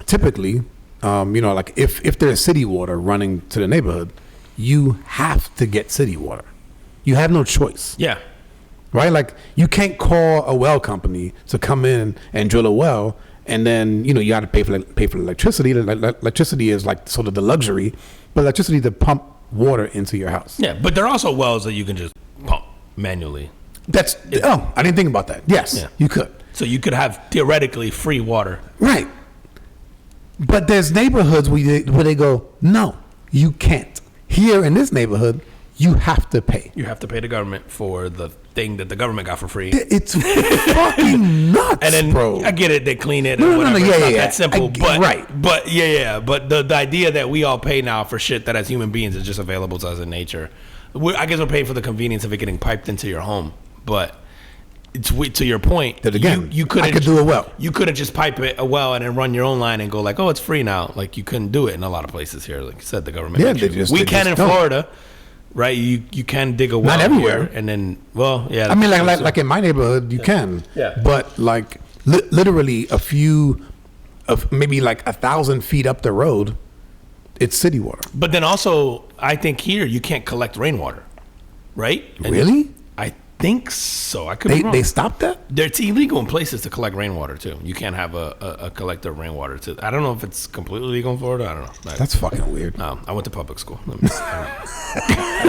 S2: typically, you know, like if there's city water running to the neighborhood, you have to get city water. You have no choice.
S1: Yeah.
S2: Right? Like you can't call a well company to come in and drill a well. And then, you know, you got to pay for electricity. Electricity is like sort of the luxury, but electricity to pump water into your house.
S1: Yeah, but there are also wells that you can just pump manually.
S2: I didn't think about that. Yes,
S1: Yeah.
S2: you could.
S1: So you could have theoretically free water.
S2: Right. But there's neighborhoods where they go, no, you can't. Here in this neighborhood, you have to pay.
S1: You have to pay the government for the thing that the government got for free.
S2: It's fucking nuts,
S1: And then
S2: bro.
S1: I get it, they clean it.
S2: No,
S1: and whatever.
S2: yeah,
S1: It's not
S2: yeah.
S1: that simple, but
S2: right.
S1: But yeah. But the idea that we all pay now for shit that as human beings is just available to us in nature. I guess we're paying for the convenience of it getting piped into your home, but it's to your point
S2: that again.
S1: You couldn't.
S2: I could do a well.
S1: You couldn't just pipe it a well and then run your own line and go like, oh, it's free now. Like you couldn't do it in a lot of places here. Like you said, the government.
S2: Yeah,
S1: we can in
S2: don't.
S1: Florida. Right, you can dig a well.
S2: Not everywhere,
S1: here, and then yeah.
S2: I mean, like in my neighborhood, you can.
S1: Yeah.
S2: But like literally a few, of maybe like 1,000 feet up the road, it's city water.
S1: But then also, I think here you can't collect rainwater, right? And
S2: Really?
S1: I think so. I could be wrong.
S2: They stopped that?
S1: It's illegal in places to collect rainwater too. You can't have a collector of rainwater too. I don't know if it's completely legal in Florida. I don't know.
S2: That's fucking weird.
S1: I went to public school.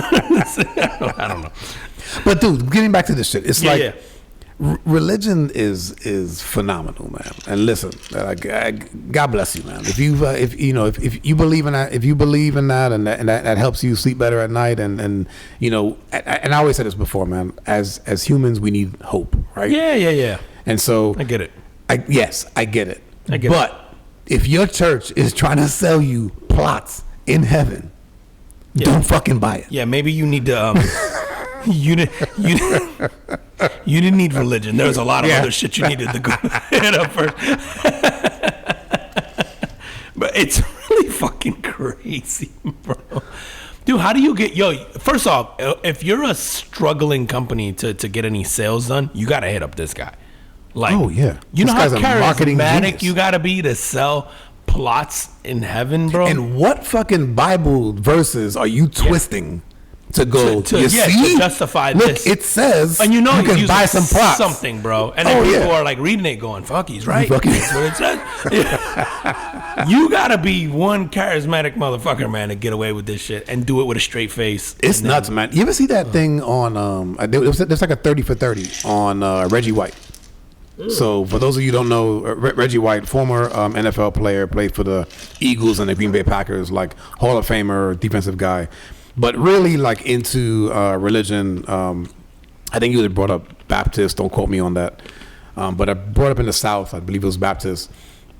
S1: I don't know.
S2: But dude, getting back to this shit, it's like
S1: yeah.
S2: religion is phenomenal, man. And listen, God bless you, man. If you believe in that, and that helps you sleep better at night, and you know, and I always said this before, man. As humans, we need hope, right?
S1: Yeah.
S2: And so
S1: I get it.
S2: I get it.
S1: But
S2: But if your church is trying to sell you plots in heaven, don't fucking buy it.
S1: Yeah, maybe you need to. You didn't need religion. There's a lot of other shit you needed to go hit up first. But it's really fucking crazy, bro. Dude, how do you get first off, if you're a struggling company to get any sales done, you gotta hit up this guy. Like,
S2: oh yeah,
S1: you know
S2: this
S1: how
S2: guy's a marketing
S1: charismatic
S2: genius.
S1: you gotta be to sell plots in heaven, bro.
S2: And what fucking Bible verses are you twisting to go?
S1: to justify
S2: Look,
S1: this?
S2: It says,
S1: and you know
S2: you can buy some plots.
S1: Something, bro. And then people are like reading it, going, "Fuck, he's right." That's what it says. Yeah. You gotta be one charismatic motherfucker, man, to get away with this shit and do it with a straight face.
S2: It's nuts, man. You ever see that thing on? There's like a 30 for 30 on Reggie White. So for those of you who don't know, Reggie White, former NFL player, played for the Eagles and the Green Bay Packers, like Hall of Famer, defensive guy, but really like into religion. I think he was brought up Baptist. Don't quote me on that. But I brought up in the South. I believe it was Baptist.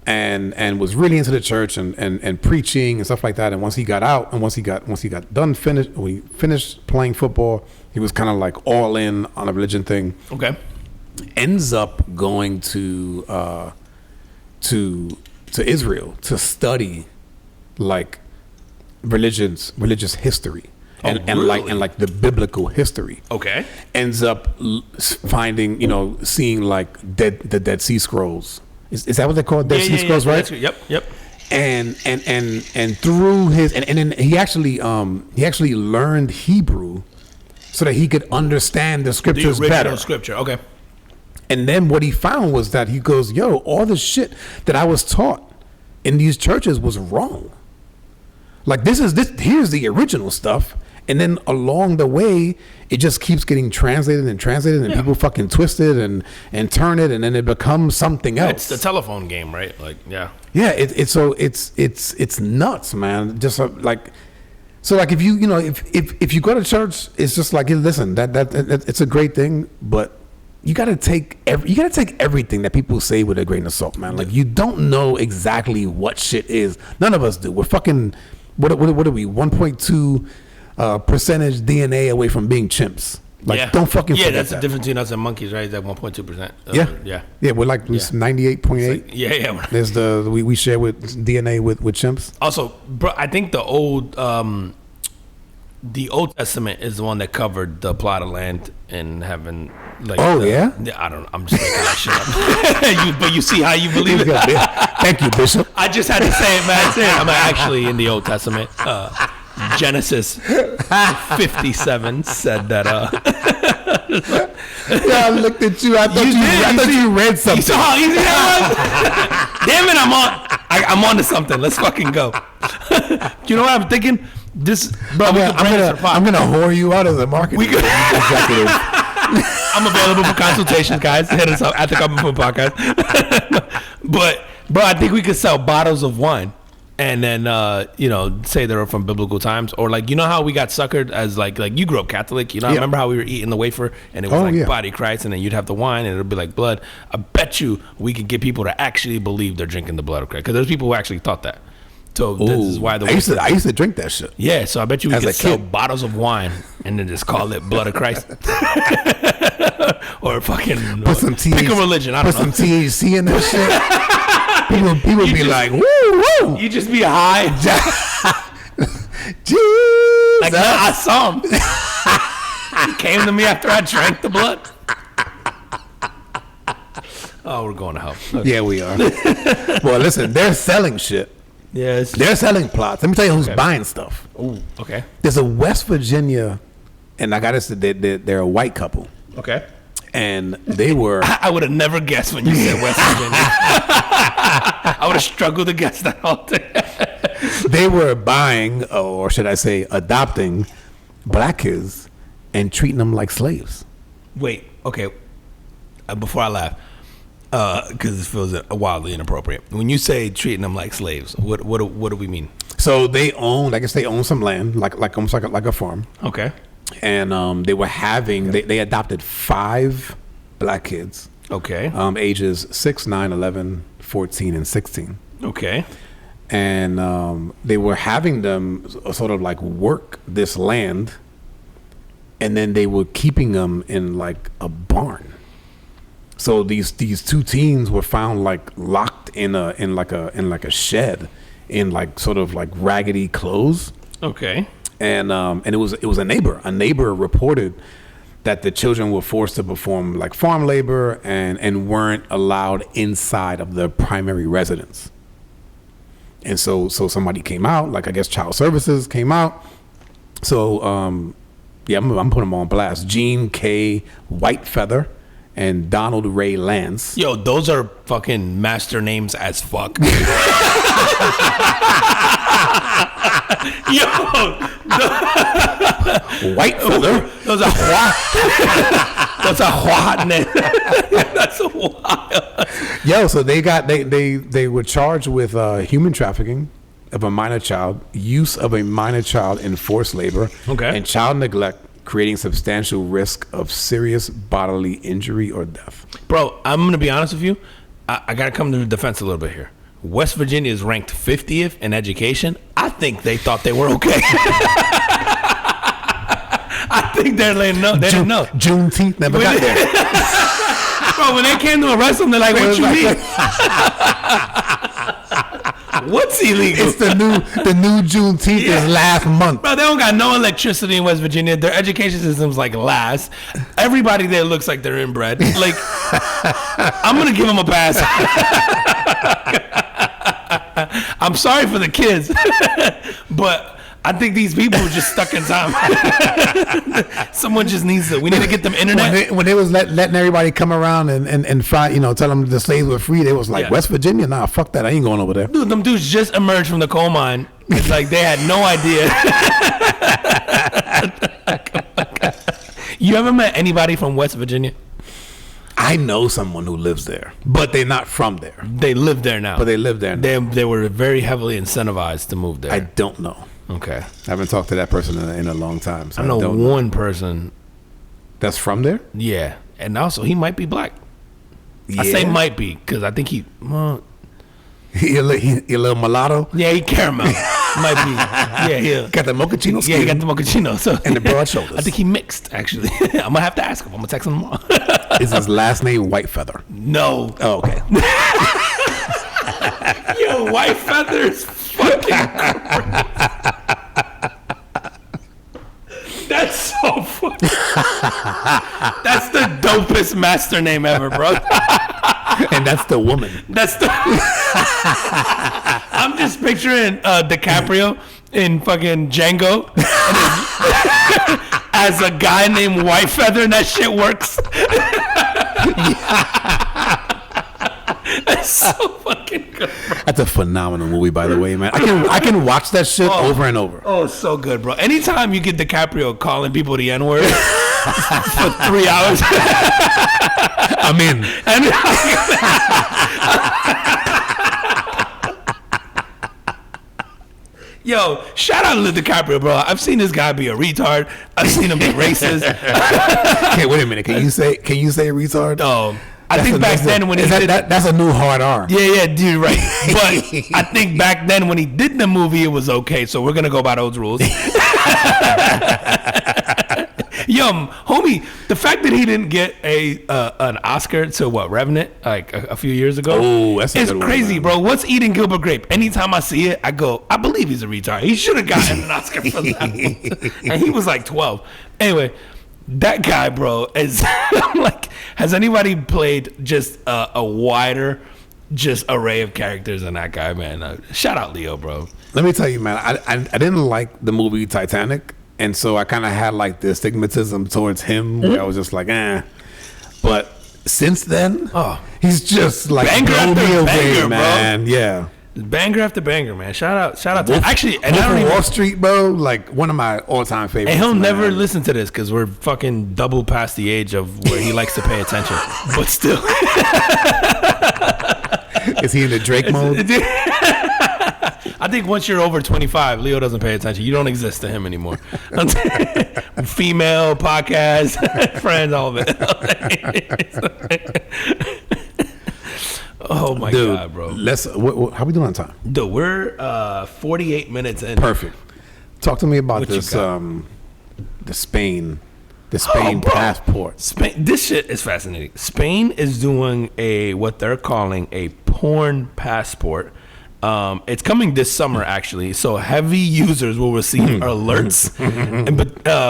S2: and was really into the church and preaching and stuff like that. And once he got out, and once he got done, finished playing football, he was kind of like all in on a religion thing.
S1: Okay.
S2: Ends up going to Israel to study like religious history. And
S1: really?
S2: like the biblical history.
S1: Okay.
S2: Ends up finding, seeing like the Dead Sea Scrolls. Is that what they call it? Dead Sea Scrolls, right?
S1: Yep.
S2: And through his and then he actually learned Hebrew so that he could understand the scriptures better.
S1: Scripture. Okay.
S2: And then what he found was that he goes, yo, all the shit that I was taught in these churches was wrong. Like here's the original stuff. And then along the way, it just keeps getting translated and people fucking twist it and turn it, and then it becomes something else.
S1: It's the telephone game, right? Like, yeah.
S2: Yeah, it's nuts, man. Just like, so like if you if you go to church, it's just like, listen, that it's a great thing, but you gotta take everything that people say with a grain of salt, man. Like, you don't know exactly what shit is. None of us do. We're fucking what are we? 1.2 percentage DNA away from being chimps. Like, don't fucking forget
S1: that's
S2: that.
S1: the difference between us and monkeys, right? That 1.2%.
S2: Yeah. We're like 98.8.
S1: Yeah.
S2: There's we share with DNA with chimps.
S1: Also, bro, I think the Old Testament is the one that covered the plot of land in heaven. Like,
S2: yeah?
S1: I don't know. I'm just making that shit up. But you see how you believe it.
S2: Thank you, Bishop.
S1: I just had to say it, man. I'm actually in the Old Testament. Genesis 57 said that.
S2: Yeah, I looked at you. I thought you read something.
S1: You saw easy that was? Damn it, I'm on to something. Let's fucking go. You know what I'm thinking? I'm
S2: gonna whore you out as a marketing executive.
S1: I'm available for consultations, guys. Hit us up at the Coming Food Podcast. But bro, I think we could sell bottles of wine and then say they're from biblical times, or like, you know how we got suckered as like you grew up Catholic, I remember how we were eating the wafer and it was body Christ, and then you'd have the wine and it'd be like blood. I bet you we could get people to actually believe they're drinking the blood of Christ, because there's people who actually thought that. So this is why
S2: I used to drink that shit.
S1: Yeah, so I bet you we could sell bottles of wine and then just call it blood of Christ. Or fucking
S2: put some THC,
S1: pick a religion. I don't know.
S2: Put some THC in that shit. People be like, woo, woo.
S1: You just be high.
S2: Jesus.
S1: Like, I saw him. He came to me after I drank the blood. Oh, we're going to hell. Okay.
S2: Yeah, we are. Well, listen, they're selling shit.
S1: Yes.
S2: They're selling plots. Let me tell you who's buying stuff.
S1: Ooh, okay.
S2: There's a West Virginia, and I got to say, they're a white couple.
S1: Okay.
S2: And they were...
S1: I would have never guessed when you said West Virginia. I would have struggled to guess that all day.
S2: They were buying, or should I say, adopting black kids and treating them like slaves.
S1: Wait, okay. Before I laugh, because it feels wildly inappropriate. When you say treating them like slaves, what do we mean?
S2: So they owned, I guess they owned some land, like almost like a farm.
S1: Okay.
S2: And they were having, they adopted 5 black kids.
S1: Okay.
S2: Ages 6, 9, 11, 14, and 16.
S1: Okay.
S2: And they were having them sort of like work this land, and then they were keeping them in like a barn. So these 2 teens were found like locked in like a shed in like sort of like raggedy clothes.
S1: Okay.
S2: And it was a neighbor. A neighbor reported that the children were forced to perform like farm labor and weren't allowed inside of their primary residence. And so somebody came out, like I guess Child Services came out. So I'm putting them on blast. Gene K. Whitefeather and Donald Ray Lance.
S1: Yo, those are fucking master names as fuck. Yo,
S2: Whitefeather.
S1: Those are That's a hot name. That's a wild.
S2: Yo, so they were charged with human trafficking of a minor child, use of a minor child in forced labor, and child neglect, creating substantial risk of serious bodily injury or death.
S1: Bro, I'm gonna be honest with you. I gotta come to the defense a little bit here. West Virginia is ranked 50th in education. I think they thought they were okay. I think they're letting know. They didn't know.
S2: Juneteenth never got there.
S1: Bro, when they came to arrest him, they're like, what you mean? What's illegal?
S2: It's the new Juneteenth is last month.
S1: Bro, they don't got no electricity in West Virginia. Their education system's like last. Everybody there looks like they're inbred. Like, I'm going to give them a pass. I'm sorry for the kids, but I think these people are just stuck in time. Someone just needs to. We need to get them internet.
S2: When they was letting everybody come around and fight, tell them the slaves were free, they was like, West Virginia, nah, fuck that, I ain't going over there.
S1: Dude, them dudes just emerged from the coal mine. It's like they had no idea. You ever met anybody from West Virginia?
S2: I know someone who lives there, but they're not from there.
S1: They live there now.
S2: But they live there now.
S1: They were very heavily incentivized to move there.
S2: I don't know.
S1: Okay.
S2: I haven't talked to that person in a long time. So
S1: I know one person.
S2: That's from there?
S1: Yeah. And also, he might be black.
S2: Yeah.
S1: I say might be because I think he a
S2: little mulatto?
S1: Yeah, he caramel. Might be. Yeah, he
S2: got the mochaccino skin.
S1: Yeah, he got the mochaccino. So,
S2: and the broad shoulders.
S1: I think he mixed, actually. I'm going to have to ask him. I'm going to text him tomorrow.
S2: Is his last name Whitefeather?
S1: No.
S2: Oh, okay.
S1: Yo, Whitefeather's fucking crazy. That's so funny. That's the dopest master name ever, bro.
S2: And that's the woman.
S1: That's the. I'm just picturing DiCaprio in fucking Django as a guy named Whitefeather, and that shit works. That's so fucking good, bro.
S2: That's a phenomenal movie, by the way, man. I can watch that shit over and over.
S1: Oh, it's so good, bro. Anytime you get DiCaprio calling people the N-word for 3 hours,
S2: I'm in.
S1: Yo, shout out to DiCaprio, bro. I've seen this guy be a retard. I've seen him be racist.
S2: Okay, wait a minute. Can you say retard?
S1: Oh. I think back then when he did
S2: that's a new hard R.
S1: Yeah, dude, right. But I think back then when he did the movie, it was okay. So we're gonna go by those rules. Homie, the fact that he didn't get an Oscar to Revenant like a few years ago,
S2: that's
S1: it's crazy, one, bro. What's Eating Gilbert Grape? Anytime I see it, I go, I believe he's a retard. He should have gotten an Oscar for that. And he was like 12. Anyway. That guy, bro, is like, has anybody played just a wider just array of characters than that guy, man? Shout out Leo, bro.
S2: Let me tell you, man, I didn't like the movie Titanic, and so I kind of had like the stigmatism towards him where I was just like, But since then, he's just like
S1: banger after banger,
S2: man.
S1: Bro.
S2: Yeah.
S1: Banger after banger, man. Shout out to actually,
S2: and Wolf of Wall Street, bro. Like one of my all-time favorites.
S1: And he'll never listen to this because we're fucking double past the age of where he likes to pay attention. But still,
S2: is he in the Drake mode?
S1: I think once you're over 25, Leo doesn't pay attention. You don't exist to him anymore. Female podcast, friends, all of it. Oh my God, bro!
S2: How we doing on time?
S1: Dude, we're 48 minutes in.
S2: Perfect. Talk to me about this. The Spain passport.
S1: Spain. This shit is fascinating. Spain is doing what they're calling a porn passport. It's coming this summer, actually. So heavy users will receive alerts,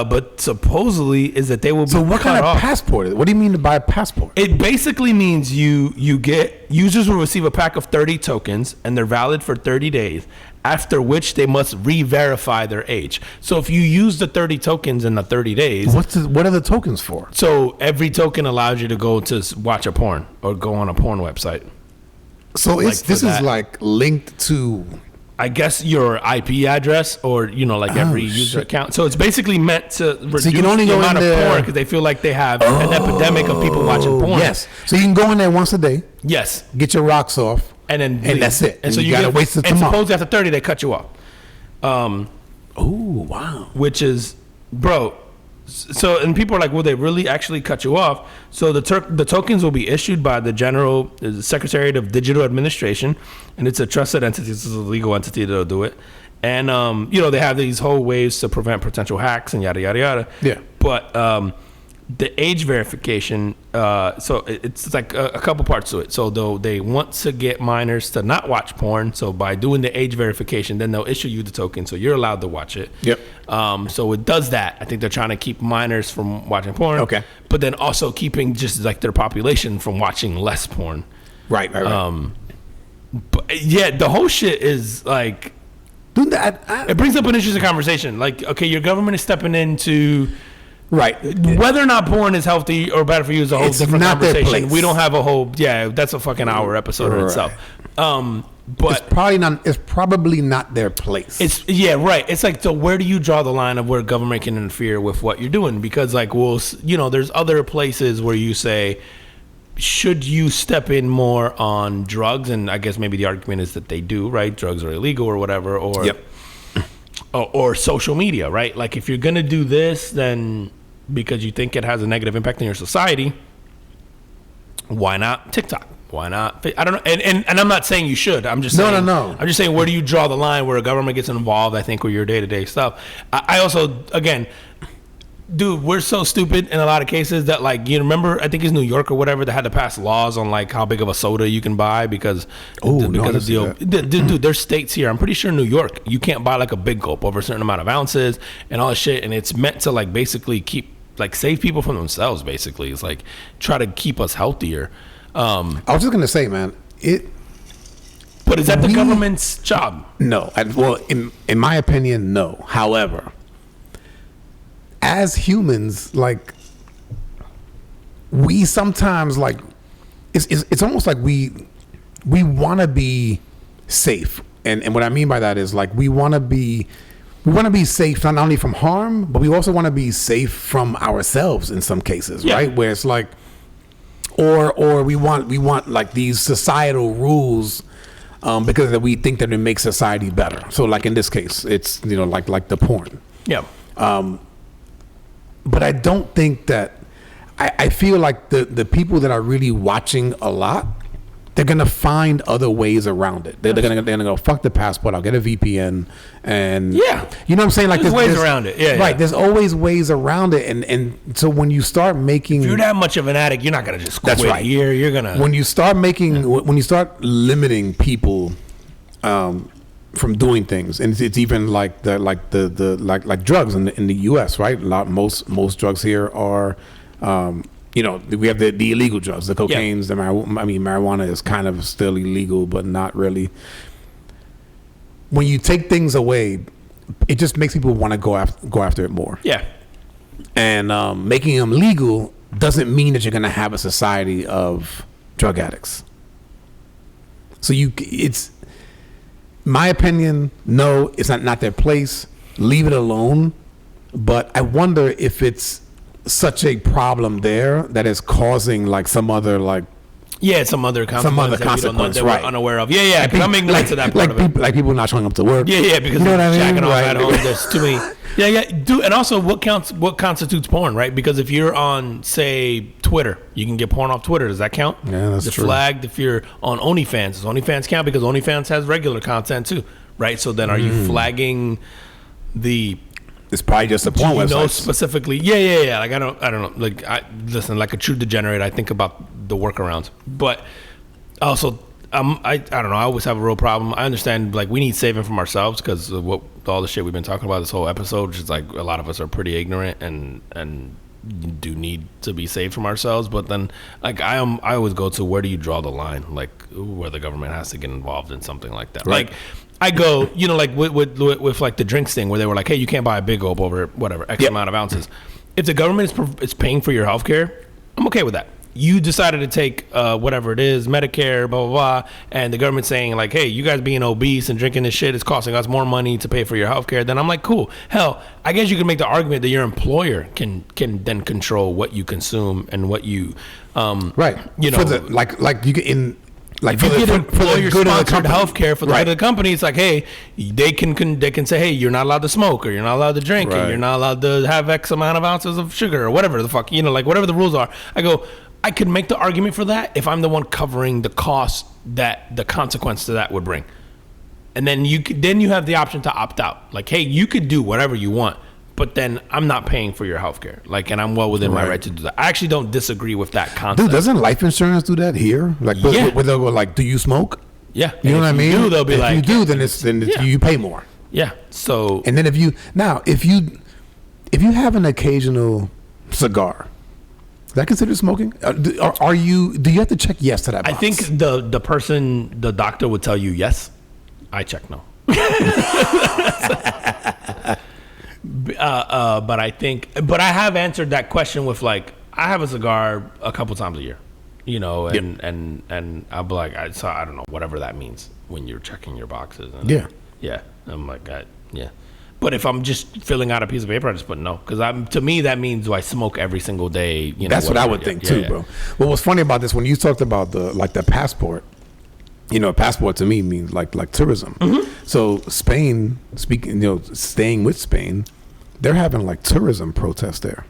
S1: but supposedly is that they will.
S2: So what kind of passport? What do you mean to buy a passport?
S1: It basically means users will receive a pack of 30 tokens, and they're valid for 30 days. After which they must re-verify their age. So if you use the 30 tokens in the 30 days,
S2: what are the tokens for?
S1: So every token allows you to go to watch a porn or go on a porn website.
S2: So this is like linked to,
S1: I guess, your IP address or every user account. So it's basically meant to reduce the amount of porn because they feel like they have an epidemic of people watching porn.
S2: Yes. So you can go in there once a day.
S1: Yes.
S2: Get your rocks off.
S1: And
S2: that's it.
S1: And so you
S2: gotta wait till tomorrow.
S1: And supposedly after 30 they cut you off.
S2: Oh wow.
S1: Which is, bro. So, and people are like, will they really actually cut you off? So the tokens will be issued by the Secretariat of Digital Administration, and it's a trusted entity. This is a legal entity that'll do it. And they have these whole ways to prevent potential hacks and yada yada yada.
S2: Yeah.
S1: But the age verification, so it's like a couple parts to it. So they want to get minors to not watch porn. So by doing the age verification, then they'll issue you the token, so you're allowed to watch it.
S2: Yep.
S1: So it does that. I think they're trying to keep minors from watching porn.
S2: Okay.
S1: But then also keeping just like their population from watching less porn.
S2: Right.
S1: But yeah, the whole shit is like,
S2: Dude,
S1: it brings up an interesting conversation. Like, okay, your government is stepping into.
S2: Right.
S1: Whether or not porn is healthy or bad for you is a whole different conversation. We don't have a whole, that's a fucking hour episode in itself. But
S2: it's probably not their place.
S1: It's like, so where do you draw the line of where government can interfere with what you're doing? Because like, there's other places where you say, should you step in more on drugs? And I guess maybe the argument is that they do, right? Drugs are illegal or whatever, or
S2: yep.
S1: or social media, right? Like if you're gonna do this, then because you think it has a negative impact on your society, why not TikTok? Why not? I don't know. And I'm not saying you should. I'm just saying,
S2: No.
S1: I'm just saying, where do you draw the line where a government gets involved, I think, with your day-to-day stuff? I also, again, dude, we're so stupid in a lot of cases that, like, you remember, I think it's New York or whatever, that had to pass laws on, like, how big of a soda you can buy because of dude, there's states here. I'm pretty sure New York, you can't buy, like, a big gulp over a certain amount of ounces and all this shit, and it's meant to, like, basically save people from themselves, basically. It's, like, try to keep us healthier.
S2: I was just going to say, man,
S1: But is that the government's job?
S2: No. In my opinion, no. However, as humans, like, we sometimes, like, it's almost like we want to be safe, and what I mean by that is, like, we want to be safe not only from harm, but we also want to be safe from ourselves in some cases, right? Where it's like, or we want like these societal rules because we think that it makes society better. So, like in this case, it's like the porn.
S1: Yeah.
S2: But I don't think that I feel like the people that are really watching a lot, they're gonna find other ways around it. They're gonna go, fuck the passport, I'll get a VPN, and you know what I'm saying? Like
S1: there's ways around it. Yeah,
S2: right. There's always ways around it, and so when you start making,
S1: if you're that much of an addict, you're not gonna just quit.
S2: That's right.
S1: You're gonna
S2: when you start limiting people from doing things, and it's even like the drugs in the U.S. right? Most drugs here are. We have the illegal drugs, the cocaines, the marijuana is kind of still illegal, but not really. When you take things away, it just makes people want to go after it more.
S1: Yeah.
S2: And making them legal doesn't mean that you're going to have a society of drug addicts. So it's my opinion. No, it's not their place. Leave it alone. But I wonder if it's such a problem there that is causing like some other consequence
S1: that we're unaware of. Yeah, because I'm ignorant to that part of it.
S2: Like people not showing up to work.
S1: Yeah, because they're jacking off at home. There's too many. Yeah, dude. And also, what constitutes porn, right? Because if you're on, say, Twitter, you can get porn off Twitter. Does that count?
S2: Yeah, that's true.
S1: Flagged if you're on OnlyFans. Does OnlyFans count? Because OnlyFans has regular content too, right? So then, are you flagging the?
S2: It's probably just a porn website.
S1: You know specifically. Yeah. Like I don't know. Like listen, like a true degenerate, I think about the workarounds. But also, I don't know. I always have a real problem. I understand like we need saving from ourselves because of all the shit we've been talking about this whole episode. Just like a lot of us are pretty ignorant and do need to be saved from ourselves. But then like I always go to where do you draw the line? Like where the government has to get involved in something like that.
S2: Right.
S1: Like I go, like with like the drinks thing where they were like, hey, you can't buy a big gulp over whatever X amount of ounces. If the government is paying for your healthcare, I'm okay with that. You decided to take whatever it is, Medicare, blah, blah, blah, and the government's saying like, hey, you guys being obese and drinking this shit is costing us more money to pay for your healthcare, then I'm like, cool. Hell, I guess you can make the argument that your employer can then control what you consume and what you
S2: right.
S1: You know,
S2: like you can Like
S1: if you get employer-sponsored
S2: company.
S1: healthcare for the good of the company, it's like, hey, they can say, hey, you're not allowed to smoke, or you're not allowed to drink, or you're not allowed to have X amount of ounces of sugar, or whatever the fuck, like whatever the rules are. I go, I could make the argument for that if I'm the one covering the cost that the consequence to that would bring. And then you have the option to opt out. Like, hey, you could do whatever you want, but then I'm not paying for your healthcare. Like, and I'm well within my right to do that. I actually don't disagree with that concept.
S2: Dude, doesn't life insurance do that here? Like, where they'll go like, do you smoke?
S1: Yeah.
S2: You know what I mean?
S1: They'll be
S2: if
S1: like,
S2: you do, then you pay more.
S1: Yeah. So.
S2: And then if you have an occasional cigar, is that considered smoking? Do you have to check yes to that box?
S1: I think the doctor would tell you yes. I check no. But I have answered that question with like, I have a cigar a couple times a year, and I'll be like, I don't know, whatever that means when you're checking your boxes. And yeah. I'm like, yeah. But if I'm just filling out a piece of paper, I just put no, because to me that means do I smoke every single day?
S2: That's what I would think too, bro. Well, what's funny about this when you talked about the passport. Passport to me means like tourism. Mm-hmm. So Spain, staying with Spain, they're having like tourism protests there.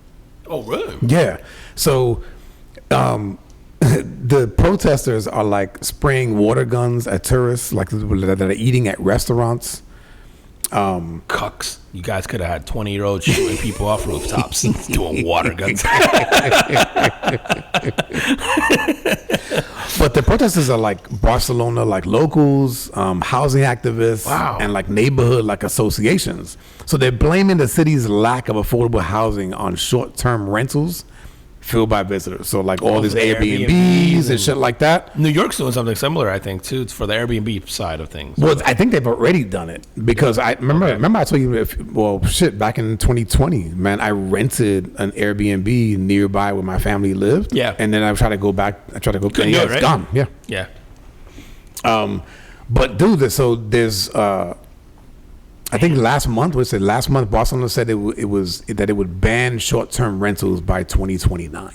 S1: Oh, really?
S2: Yeah. So the protesters are like spraying water guns at tourists, like that are eating at restaurants.
S1: Cucks. You guys could have had 20-year-olds shooting people off rooftops doing water guns.
S2: But the protesters are like Barcelona, like locals, housing activists, and like neighborhood like associations. So they're blaming the city's lack of affordable housing on short-term rentals filled by visitors. So like all these Airbnbs and shit like that.
S1: New York's doing something similar, I think, too. It's for the Airbnb side of things.
S2: Well, I think they've already done it because I remember I told you, back in 2020, man, I rented an Airbnb nearby where my family lived.
S1: Yeah.
S2: And then I tried to go back. It's gone. Yeah.
S1: Yeah.
S2: But dude, there's I think last month Barcelona said it would ban short-term rentals by 2029.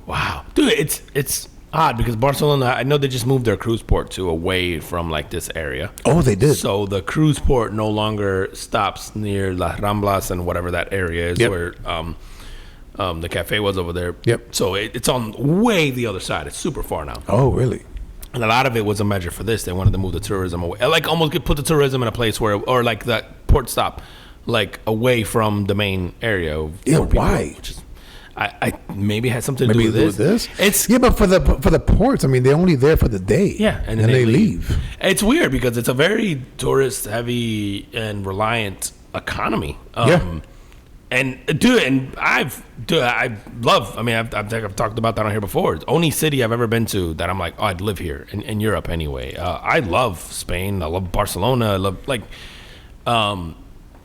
S1: Wow, dude, it's odd because Barcelona, I know they just moved their cruise port to away from like this area.
S2: Oh, they did.
S1: So the cruise port no longer stops near Las Ramblas and whatever that area is where the cafe was over there.
S2: Yep.
S1: So it's on way the other side. It's super far now.
S2: Oh, really?
S1: And a lot of it was a measure for this. They wanted to move the tourism away, like almost put the tourism in a place where, or like that port stop, like away from the main area.
S2: Why?
S1: Which is, I maybe had something to do with this.
S2: But for the ports, I mean, they're only there for the day.
S1: Yeah,
S2: and then they leave.
S1: It's weird because it's a very tourist heavy and reliant economy. And I mean, I've talked about that on here before. It's the only city I've ever been to that I'm like, oh, I'd live here in Europe anyway. I love Spain. I love Barcelona. I love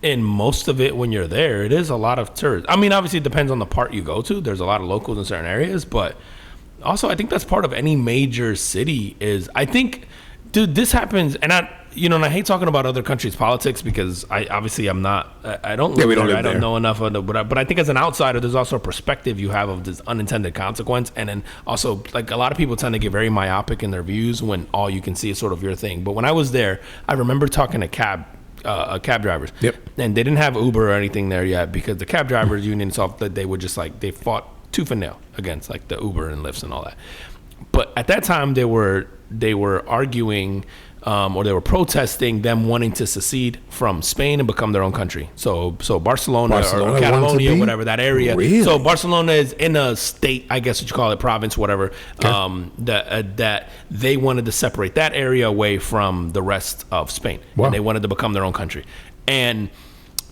S1: in most of it when you're there, it is a lot of tourists. I mean, obviously it depends on the part you go to. There's a lot of locals in certain areas, but also I think that's part of any major city I think, dude, this happens, and I hate talking about other countries' politics because I don't know enough of it, but I think as an outsider, there's also a perspective you have of this unintended consequence, and then also like a lot of people tend to get very myopic in their views when all you can see is sort of your thing. But when I was there, I remember talking to cab drivers, and they didn't have Uber or anything there yet because the cab drivers union itself, that they would just like they fought tooth and nail against like the Uber and Lyfts and all that. But at that time, they were arguing. Or they were protesting them wanting to secede from Spain and become their own country. So Barcelona or Catalonia, whatever that area.
S2: Really?
S1: So Barcelona is in a state, I guess what you call it, province, whatever. Okay. That they wanted to separate that area away from the rest of Spain, and they wanted to become their own country. And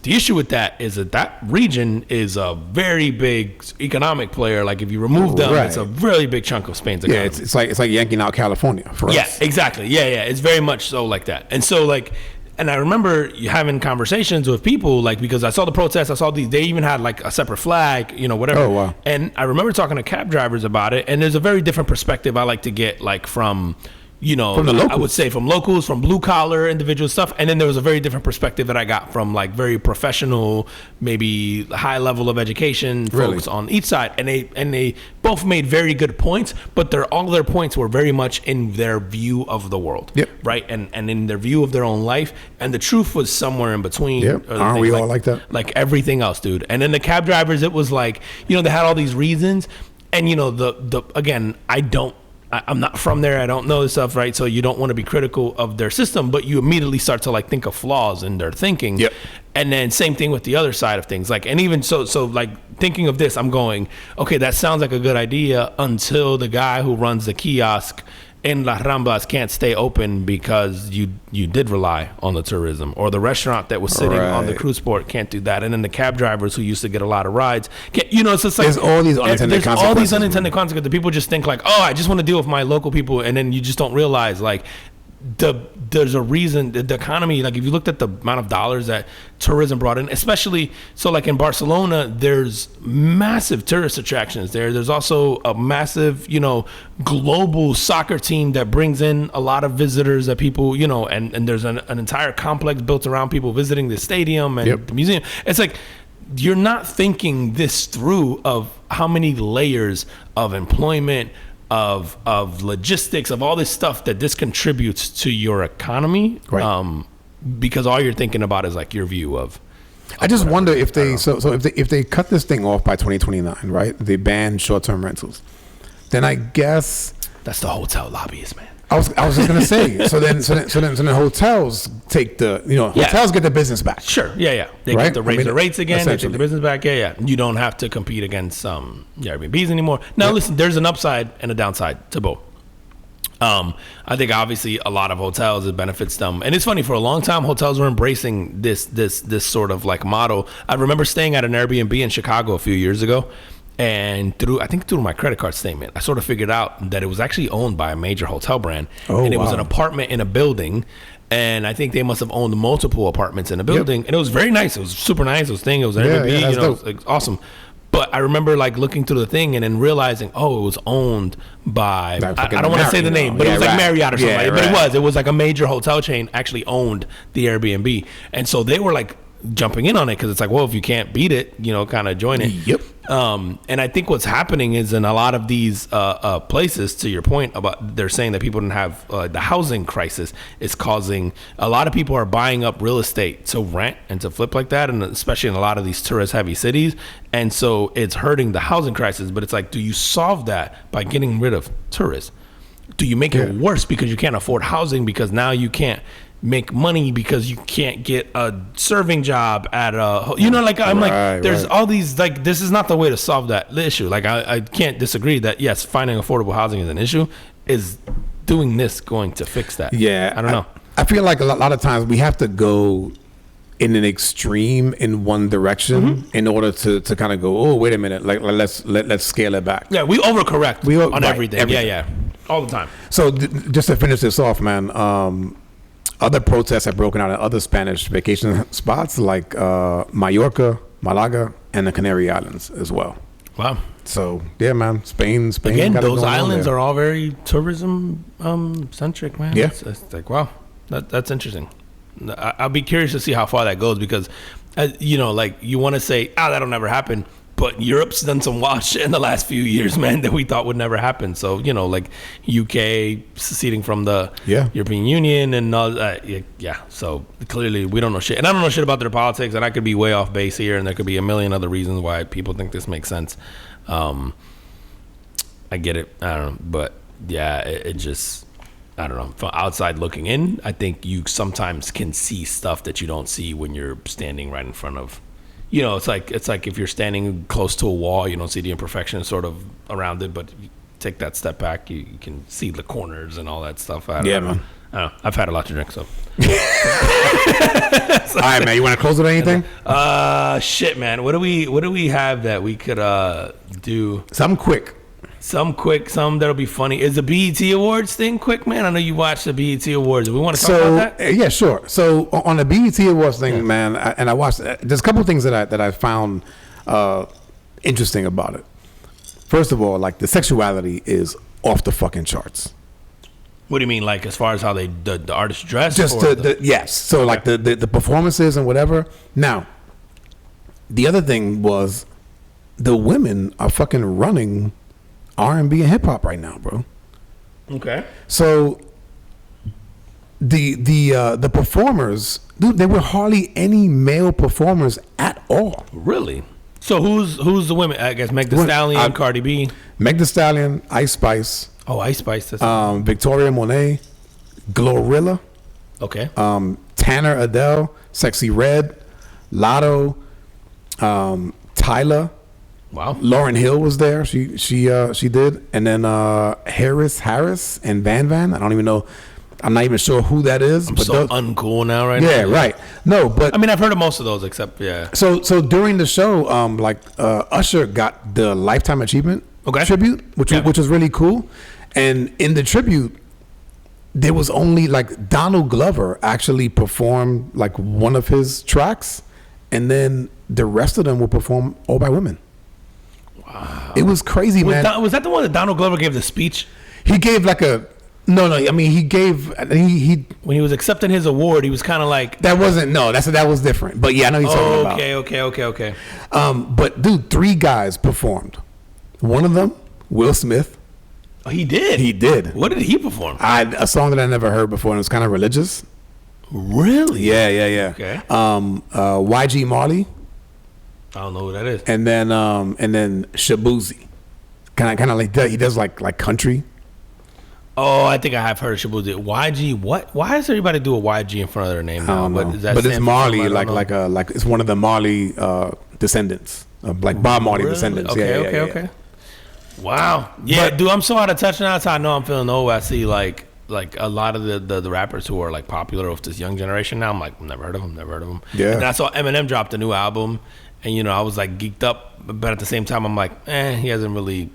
S1: the issue with that is that region is a very big economic player. Like if you remove them, it's a really big chunk of Spain's economy.
S2: Yeah, it's like yanking out California for us.
S1: Yeah, exactly. Yeah, it's very much so like that. And so like, and I remember having conversations with people like because I saw the protests, they even had like a separate flag, whatever.
S2: Oh wow.
S1: And I remember talking to cab drivers about it, and there's a very different perspective I like to get like from
S2: From the locals.
S1: I would say from locals, from blue collar individual stuff. And then there was a very different perspective that I got from like very professional, maybe high level of education folks on each side. And they both made very good points, but all their points were very much in their view of the world.
S2: Yep.
S1: Right. And in their view of their own life. And the truth was somewhere in between.
S2: Yep. Aren't we all like that?
S1: Like everything else, dude. And then the cab drivers, it was like, they had all these reasons. And again, I'm not from there. I don't know this stuff, right? So you don't want to be critical of their system, but you immediately start to like think of flaws in their thinking.
S2: Yep.
S1: And then same thing with the other side of things. Like, and even so like thinking of this, I'm going, okay, that sounds like a good idea until the guy who runs the kiosk in Las Ramblas can't stay open because you did rely on the tourism, or the restaurant that was sitting on the cruise port can't do that, and then the cab drivers who used to get a lot of rides can't, it's just like
S2: there's all these unintended consequences.
S1: All these unintended consequences. People just think like, oh, I just want to deal with my local people, and then you just don't realize like there's a reason the economy, like if you looked at the amount of dollars that tourism brought in, especially so like in Barcelona, there's massive tourist attractions there. There's also a massive, global soccer team that brings in a lot of visitors that people, and there's an entire complex built around people visiting the stadium and the museum. It's like, you're not thinking this through of how many layers of employment, of logistics, of all this stuff that this contributes to your economy, right? Because all you're thinking about is like your view of.
S2: I just wonder if they if they cut this thing off by 2029, right? They ban short-term rentals. Then I guess
S1: that's the hotel lobbyists, man.
S2: I was just gonna say. So then hotels take hotels get the business back.
S1: Sure, yeah. They get to raise the rates again. They take the business back. Yeah. You don't have to compete against Airbnbs anymore. Now, listen, there's an upside and a downside to both. I think obviously a lot of hotels, it benefits them, and it's funny, for a long time hotels were embracing this sort of like model. I remember staying at an Airbnb in Chicago a few years ago. And through my credit card statement, I sort of figured out that it was actually owned by a major hotel brand. And it was an apartment in a building. And I think they must have owned multiple apartments in a building. And it was very nice. It was super nice. It was an Airbnb, it was awesome. But I remember like looking through the thing and then realizing, it was owned by, I don't want to say the name, but it was like Marriott or something. But it was like a major hotel chain actually owned the Airbnb. And so they were like jumping in on it because it's like, well, if you can't beat it, kind of join it.
S2: Yep.
S1: And I think what's happening is in a lot of these places, to your point about they're saying that people didn't have the housing crisis is causing a lot of people are buying up real estate to rent and to flip like that, and especially in a lot of these tourist heavy cities. And so it's hurting the housing crisis. But it's like, do you solve that by getting rid of tourists? Do you make it worse because you can't afford housing, because now you can't make money because you can't get a serving job at there's all these, like, this is not the way to solve that issue. Like, I can't disagree that yes, finding affordable housing is an issue. Is doing this going to fix that? I don't know.
S2: I feel like a lot of times we have to go in an extreme in one direction in order to kind of go, oh, wait a minute, like let's scale it back.
S1: We overcorrect on everything. Yeah, all the time.
S2: So just to finish this off, man, other protests have broken out in other Spanish vacation spots like Mallorca, Malaga, and the Canary Islands as well.
S1: Wow.
S2: So, yeah, man, Spain.
S1: Again, those islands are all very tourism centric, man.
S2: Yeah.
S1: It's like, wow, that's interesting. I'll be curious to see how far that goes because, like you want to say, that'll never happen. But Europe's done some wild shit in the last few years, man, that we thought would never happen. So, like UK seceding from the European Union and all that. So clearly we don't know shit. And I don't know shit about their politics, and I could be way off base here, and there could be a million other reasons why people think this makes sense. I get it. I don't know. But it just, I don't know. From outside looking in, I think you sometimes can see stuff that you don't see when you're standing right in front of. It's like if you're standing close to a wall, you don't see the imperfections sort of around it, but if you take that step back, you can see the corners and all that stuff. Man.
S2: I
S1: don't know. I've had a lot to drink, so.
S2: All right, man. You want to close with anything?
S1: Shit, man. What do we have that we could do?
S2: Something quick.
S1: Some that'll be funny. Is the BET Awards thing quick, man? I know you watched the BET Awards. We want to talk about that?
S2: Yeah, sure. So on the BET Awards thing, man, I watched. There's a couple of things that I found interesting about it. First of all, like the sexuality is off the fucking charts.
S1: What do you mean, like as far as how the artists dress?
S2: Just yes. So like the performances and whatever. Now, the other thing was the women are fucking running R&B and hip hop right now, bro.
S1: Okay.
S2: So the performers, dude, there were hardly any male performers at all.
S1: Really? So who's the women? I guess Meg Thee Stallion, Cardi B.
S2: Meg Thee Stallion, Ice Spice.
S1: Oh, Ice Spice.
S2: Victoria Monet, Glorilla.
S1: Okay.
S2: Tanner Adele, Sexy Red, Lotto, Tyler.
S1: Wow.
S2: Lauryn Hill was there. She did, and then Harris and Van. I don't even know. I'm not even sure who that is.
S1: I'm so uncool now, right now.
S2: Yeah, right. No, but
S1: I mean, I've heard of most of those, except
S2: So during the show, Usher got the Lifetime Achievement tribute, which was really cool. And in the tribute, there was only like Donald Glover actually performed like one of his tracks, and then the rest of them were performed all by women. Wow, it was crazy, man.
S1: Was that the one that Donald Glover gave the speech?
S2: He gave like a. No. I mean, he
S1: when he was accepting his award, he was kind of like
S2: that was different. But yeah, I know he's talking about.
S1: Okay.
S2: But dude, 3 guys performed. One of them, Will Smith.
S1: Oh, he did.
S2: He did.
S1: What did he perform?
S2: A song that I never heard before, and it was kind of religious.
S1: Really?
S2: Yeah.
S1: Okay.
S2: YG Marley.
S1: I don't know who that is.
S2: And then Shabuzi. Kind of like he does like country.
S1: Oh, I think I have heard of Shabuzi. YG, what? Why does everybody do a YG in front of their name now?
S2: But it's Marley, like it's one of the Marley descendants, like Bob Marley descendants.
S1: Okay. Wow. Yeah, dude, I'm so out of touch now. So I know I'm feeling old. I see like a lot of the rappers who are like popular with this young generation now. I'm like, never heard of them.
S2: Yeah.
S1: And I saw Eminem dropped a new album, and I was like geeked up, but at the same time, I'm like, he hasn't really.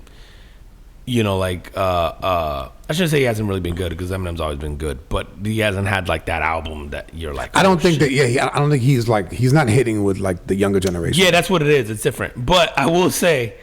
S1: I shouldn't say he hasn't really been good because Eminem's always been good, but he hasn't had like that album that you're like.
S2: I don't think I don't think he's not hitting with like the younger generation.
S1: Yeah, that's what it is. It's different. But I will say,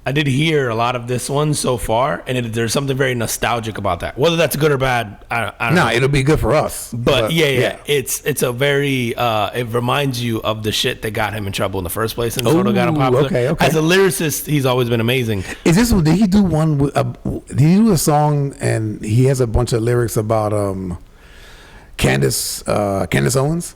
S1: I did hear a lot of this one so far, and there's something very nostalgic about that. Whether that's good or bad, I don't know.
S2: It'll be good for us.
S1: But yeah. It's a very it reminds you of the shit that got him in trouble in the first place and sort of got him popular.
S2: Okay.
S1: As a lyricist, he's always been amazing.
S2: Did he do one? Did he do a song and he has a bunch of lyrics about Candace Owens?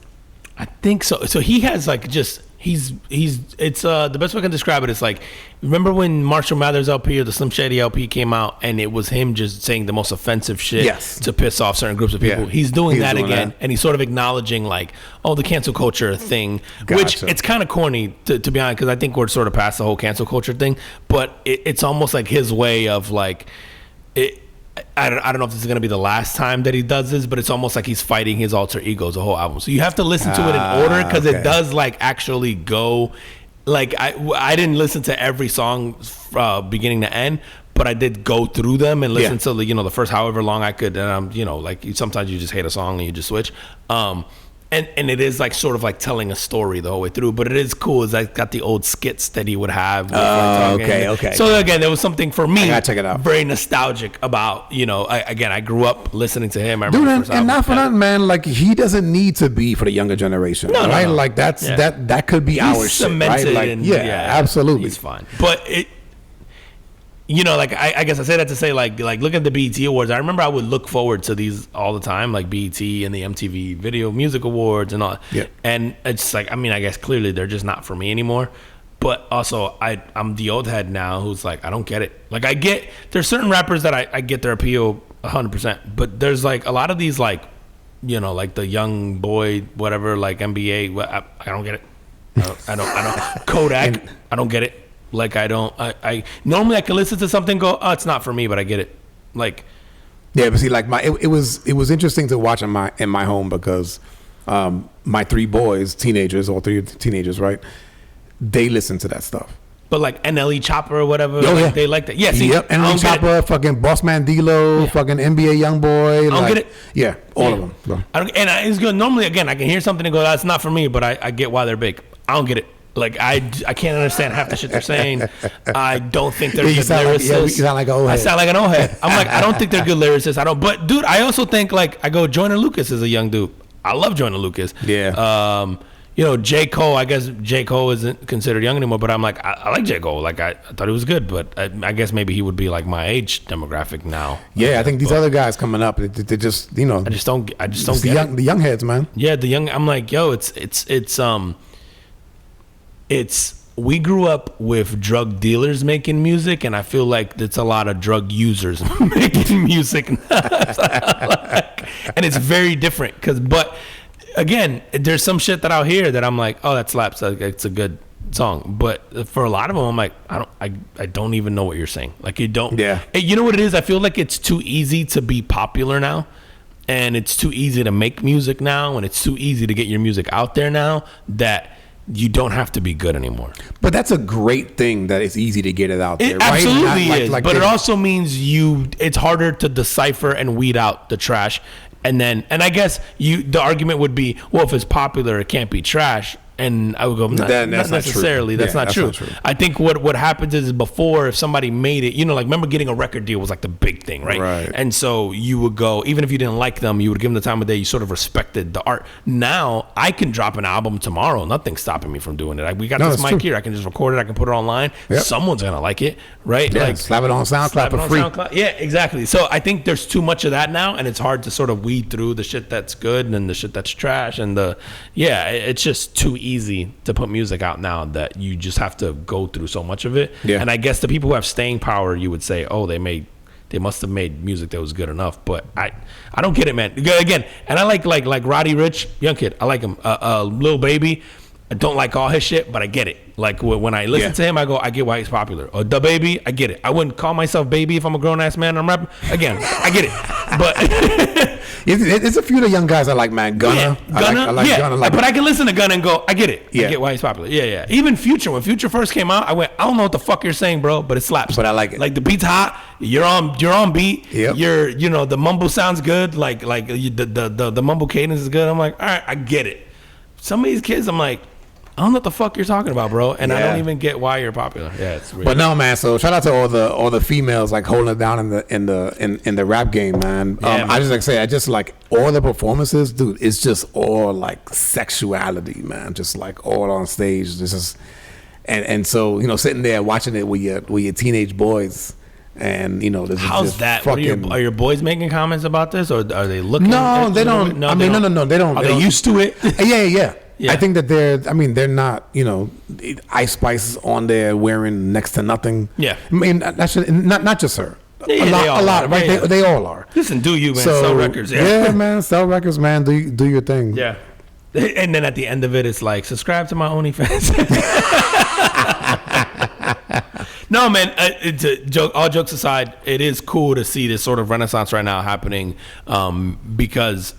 S1: I think so. So he has like just. He's it's the best way I can describe it is like, remember when Marshall Mathers LP or the Slim Shady LP came out and it was him just saying the most offensive shit to piss off certain groups of people. He's doing that again, and he's sort of acknowledging like, the cancel culture thing, which it's kind of corny to be honest, because I think we're sort of past the whole cancel culture thing, but it's almost like his way of like it. I don't know if this is going to be the last time that he does this, but it's almost like he's fighting his alter egos the whole album. So you have to listen to it in order because it does like actually go. Like I didn't listen to every song beginning to end, but I did go through them and listen to the first however long I could. And like sometimes you just hate a song and you just switch. And it is like sort of like telling a story the whole way through, but it is cool. Is I got the old skits that he would have.
S2: Okay.
S1: So again, there was something for me.
S2: I gotta check it out.
S1: Very nostalgic about I grew up listening to him. I
S2: Dude, and not for nothing, man. Like he doesn't need to be for the younger generation, right? No. Like that could be our shit, right? Like, absolutely,
S1: he's fine. But it. Like I guess I say that to say like look at the BET Awards. I remember I would look forward to these all the time, like BET and the MTV Video Music Awards and all.
S2: Yeah.
S1: And it's like, I mean, I guess clearly they're just not for me anymore. But also I'm the old head now who's like, I don't get it. Like there's certain rappers that I get their appeal 100%, but there's like a lot of these like, like the young boy, whatever, like NBA. I don't get it. I don't. Kodak. I don't get it. Like I normally I can listen to something and go, it's not for me, but I get it. Like,
S2: yeah, but see, like it was interesting to watch in my home because my 3 boys, teenagers, all 3 teenagers, right? They listen to that stuff.
S1: But like NLE Chopper or whatever, they like that. Yeah,
S2: see, NLE Chopper, fucking Bossman D-Lo, fucking NBA Youngboy.
S1: I don't get it.
S2: Yeah, all of them. Bro.
S1: It's good. Normally, again, I can hear something and go, that's not for me, but I get why they're big. I don't get it. Like I can't understand half the shit they're saying. I don't think they're
S2: You
S1: good
S2: sound like-
S1: lyricists.
S2: yeah, you sound like an old
S1: I
S2: head.
S1: sound like an old head. I'm like, I don't think they're good lyricists. I don't. But dude, I also think like I go Joyner Lucas is a young dude. I love Joyner Lucas.
S2: Yeah.
S1: You know, J. Cole, I guess J. Cole isn't considered young anymore, but I'm like, I like J. Cole. Like, I thought he was good, but I guess maybe he would be like my age demographic now.
S2: Yeah, I think these other guys coming up, they just, you know,
S1: I just don't
S2: it's
S1: get
S2: the young heads, man.
S1: Yeah, the young. I'm like, yo, it's we grew up with drug dealers making music, and I feel like it's a lot of drug users making music, and it's very different. But again, there's some shit that I'll hear that I'm like, oh, that slaps. It's a good song. But for a lot of them, I'm like, I don't even know what you're saying. Like you don't.
S2: Yeah.
S1: You know what it is? I feel like it's too easy to be popular now. And it's too easy to make music now, and it's too easy to get your music out there now that you don't have to be good anymore.
S2: But that's a great thing that it's easy to get it out there,
S1: It
S2: right?
S1: absolutely
S2: Not
S1: is. But it also means it's harder to decipher and weed out the trash. And I guess the argument would be, well, if it's popular, it can't be trash. And I would go, not necessarily. That's not true. I think what happens is before, if somebody made it, you know, like remember getting a record deal was like the big thing, right?
S2: Right.
S1: And so you would go, even if you didn't like them, you would give them the time of day. You sort of respected the art. Now I can drop an album tomorrow. Nothing's stopping me from doing it. We got this mic here. I can just record it. I can put it online.
S2: Yep.
S1: Someone's going to like it, right?
S2: Yeah,
S1: like
S2: slap it on SoundCloud for free.
S1: Yeah, exactly. So I think there's too much of that now, and it's hard to sort of weed through the shit that's good and the shit that's trash. And it's just too easy to put music out now that you just have to go through so much of it.
S2: Yeah.
S1: And I guess the people who have staying power, you would say, oh, they must have made music that was good enough. But I don't get it, man. Again, and I like Roddy Ricch, young kid. I like him. Lil Baby. I don't like all his shit, but I get it. Like when I listen to him, I go, I get why he's popular. Or Da Baby, I get it. I wouldn't call myself baby if I'm a grown ass man and I'm rapping. Again, I get it. But
S2: it's a few of the young guys I like, man. Gunna. I like Gunna.
S1: But I can listen to Gunna and go, I get it.
S2: Yeah.
S1: I get why he's popular. Yeah. Even Future, when Future first came out, I went, I don't know what the fuck you're saying, bro, but it slaps.
S2: But I like it.
S1: Like the beat's hot. You're on beat.
S2: Yep.
S1: The mumble sounds good. Like the mumble cadence is good. I'm like, all right, I get it. Some of these kids, I'm like, I don't know what the fuck you're talking about, bro, and I don't even get why you're popular. Yeah, it's weird.
S2: But no, man. So shout out to all the females like holding it down in the rap game, man.
S1: Yeah, man.
S2: I just like all the performances, dude. It's just all like sexuality, man. Just like all on stage. This is, and so you know, sitting there watching it with your teenage boys. And you know, this
S1: how's
S2: is just
S1: that?
S2: fucking,
S1: Are your boys making comments about this, or are they looking?
S2: No, they don't.
S1: No,
S2: I mean, no. They don't.
S1: Are they used to it?
S2: Yeah.
S1: Yeah.
S2: I think that they're not, you know, Ice Spice is on there wearing next to nothing.
S1: Yeah.
S2: I mean, that's not just her.
S1: Yeah,
S2: a lot, right?
S1: Yeah.
S2: They all are.
S1: Listen, do you, man?
S2: So,
S1: Sell records.
S2: Yeah, man. Sell records, man. Do your thing.
S1: Yeah. And then at the end of it, it's like, subscribe to my OnlyFans. No, man. It's a joke. All jokes aside, it is cool to see this sort of renaissance right now happening, because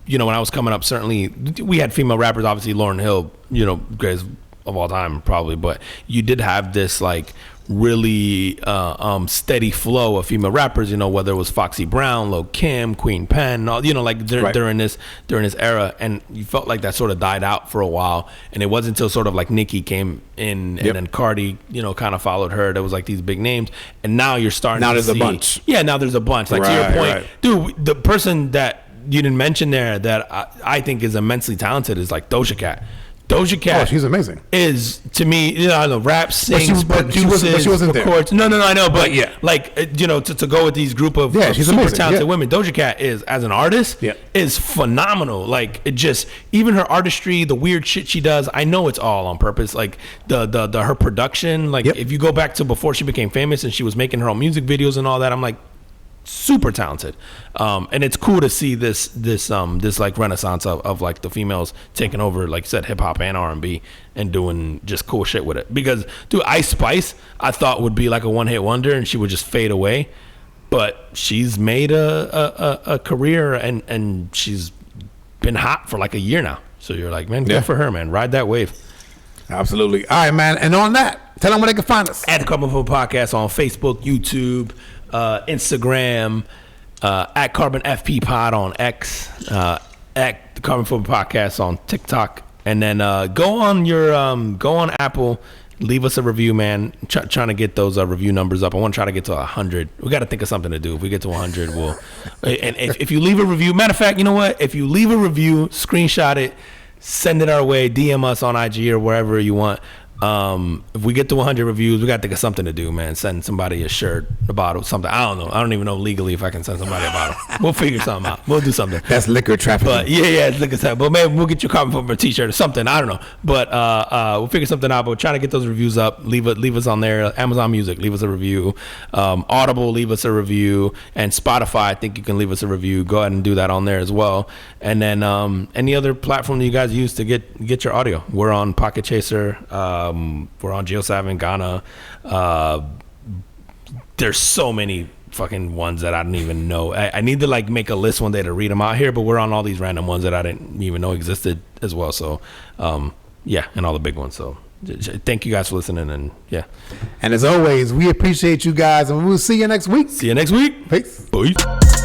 S1: you know when I was coming up, certainly we had female rappers. Obviously, Lauryn Hill, you know, greatest of all time, probably. But you did have this like really steady flow of female rappers, you know, whether it was Foxy Brown, Lil' Kim, Queen Pen, all, you know, like during this era, and you felt like that sort of died out for a while, and it wasn't until sort of like Nicki came in, and then Cardi, you know, kind of followed her. There was like these big names, and now you're starting
S2: now
S1: to
S2: there's
S1: see,
S2: a bunch.
S1: Yeah, now there's a bunch. Like to your point, dude, the person that you didn't mention there that I think is immensely talented is like Doja Cat. Doja Cat,
S2: she's amazing.
S1: Is to me, you know, I know rap, sings, produces,
S2: she wasn't
S1: records.
S2: there.
S1: No, I know, but
S2: yeah,
S1: like you know, to go with these group of
S2: she's
S1: super
S2: amazing.
S1: talented women. Doja Cat is as an artist, is phenomenal. Like it just even her artistry, the weird shit she does. I know it's all on purpose. Like the her production. Like if you go back to before she became famous and she was making her own music videos and all that, I'm like, super talented, and it's cool to see this like renaissance of like the females taking over, like you said, hip hop and R&B and doing just cool shit with it. Because dude, Ice Spice I thought would be like a one-hit wonder and she would just fade away, but she's made a career and she's been hot for like a year now. So you're like, man, good for her, man. Ride that wave.
S2: Absolutely. All right, man. And on that, tell them where they can find us.
S1: At the Carbon Food Podcast on Facebook, YouTube, Instagram, at Carbon FP Pod on X, at the Carbon Food Podcast on TikTok And then go on Apple. Leave us a review, man. Trying to get those review numbers up. I want to try to get to 100. We got to think of something to do. If we get to 100, we'll. And if you leave a review, matter of fact, you know what? If you leave a review, screenshot it, send it our way, DM us on IG or wherever you want. If we get to 100 reviews, we got to think of something to do, man. Send somebody a shirt, a bottle, something. I don't know. I don't even know legally if I can send somebody a bottle. We'll figure something out. We'll do something.
S2: That's liquor trafficking.
S1: But it's liquor trafficking. But maybe we'll get you a copy from a t-shirt or something. I don't know. But we'll figure something out. But we're trying to get those reviews up. Leave us on there. Amazon Music, leave us a review. Audible, leave us a review. And Spotify, I think you can leave us a review. Go ahead and do that on there as well. And then any other platform that you guys use to get your audio. We're on Pocket Chaser. We're on JioSav in Ghana. There's so many fucking ones that I don't even know. I need to like make a list one day to read them out here, but we're on all these random ones that I didn't even know existed as well. So, and all the big ones. So thank you guys for listening. And
S2: And as always, we appreciate you guys, and we'll see you next week.
S1: See you next week.
S2: Peace.
S1: Bye.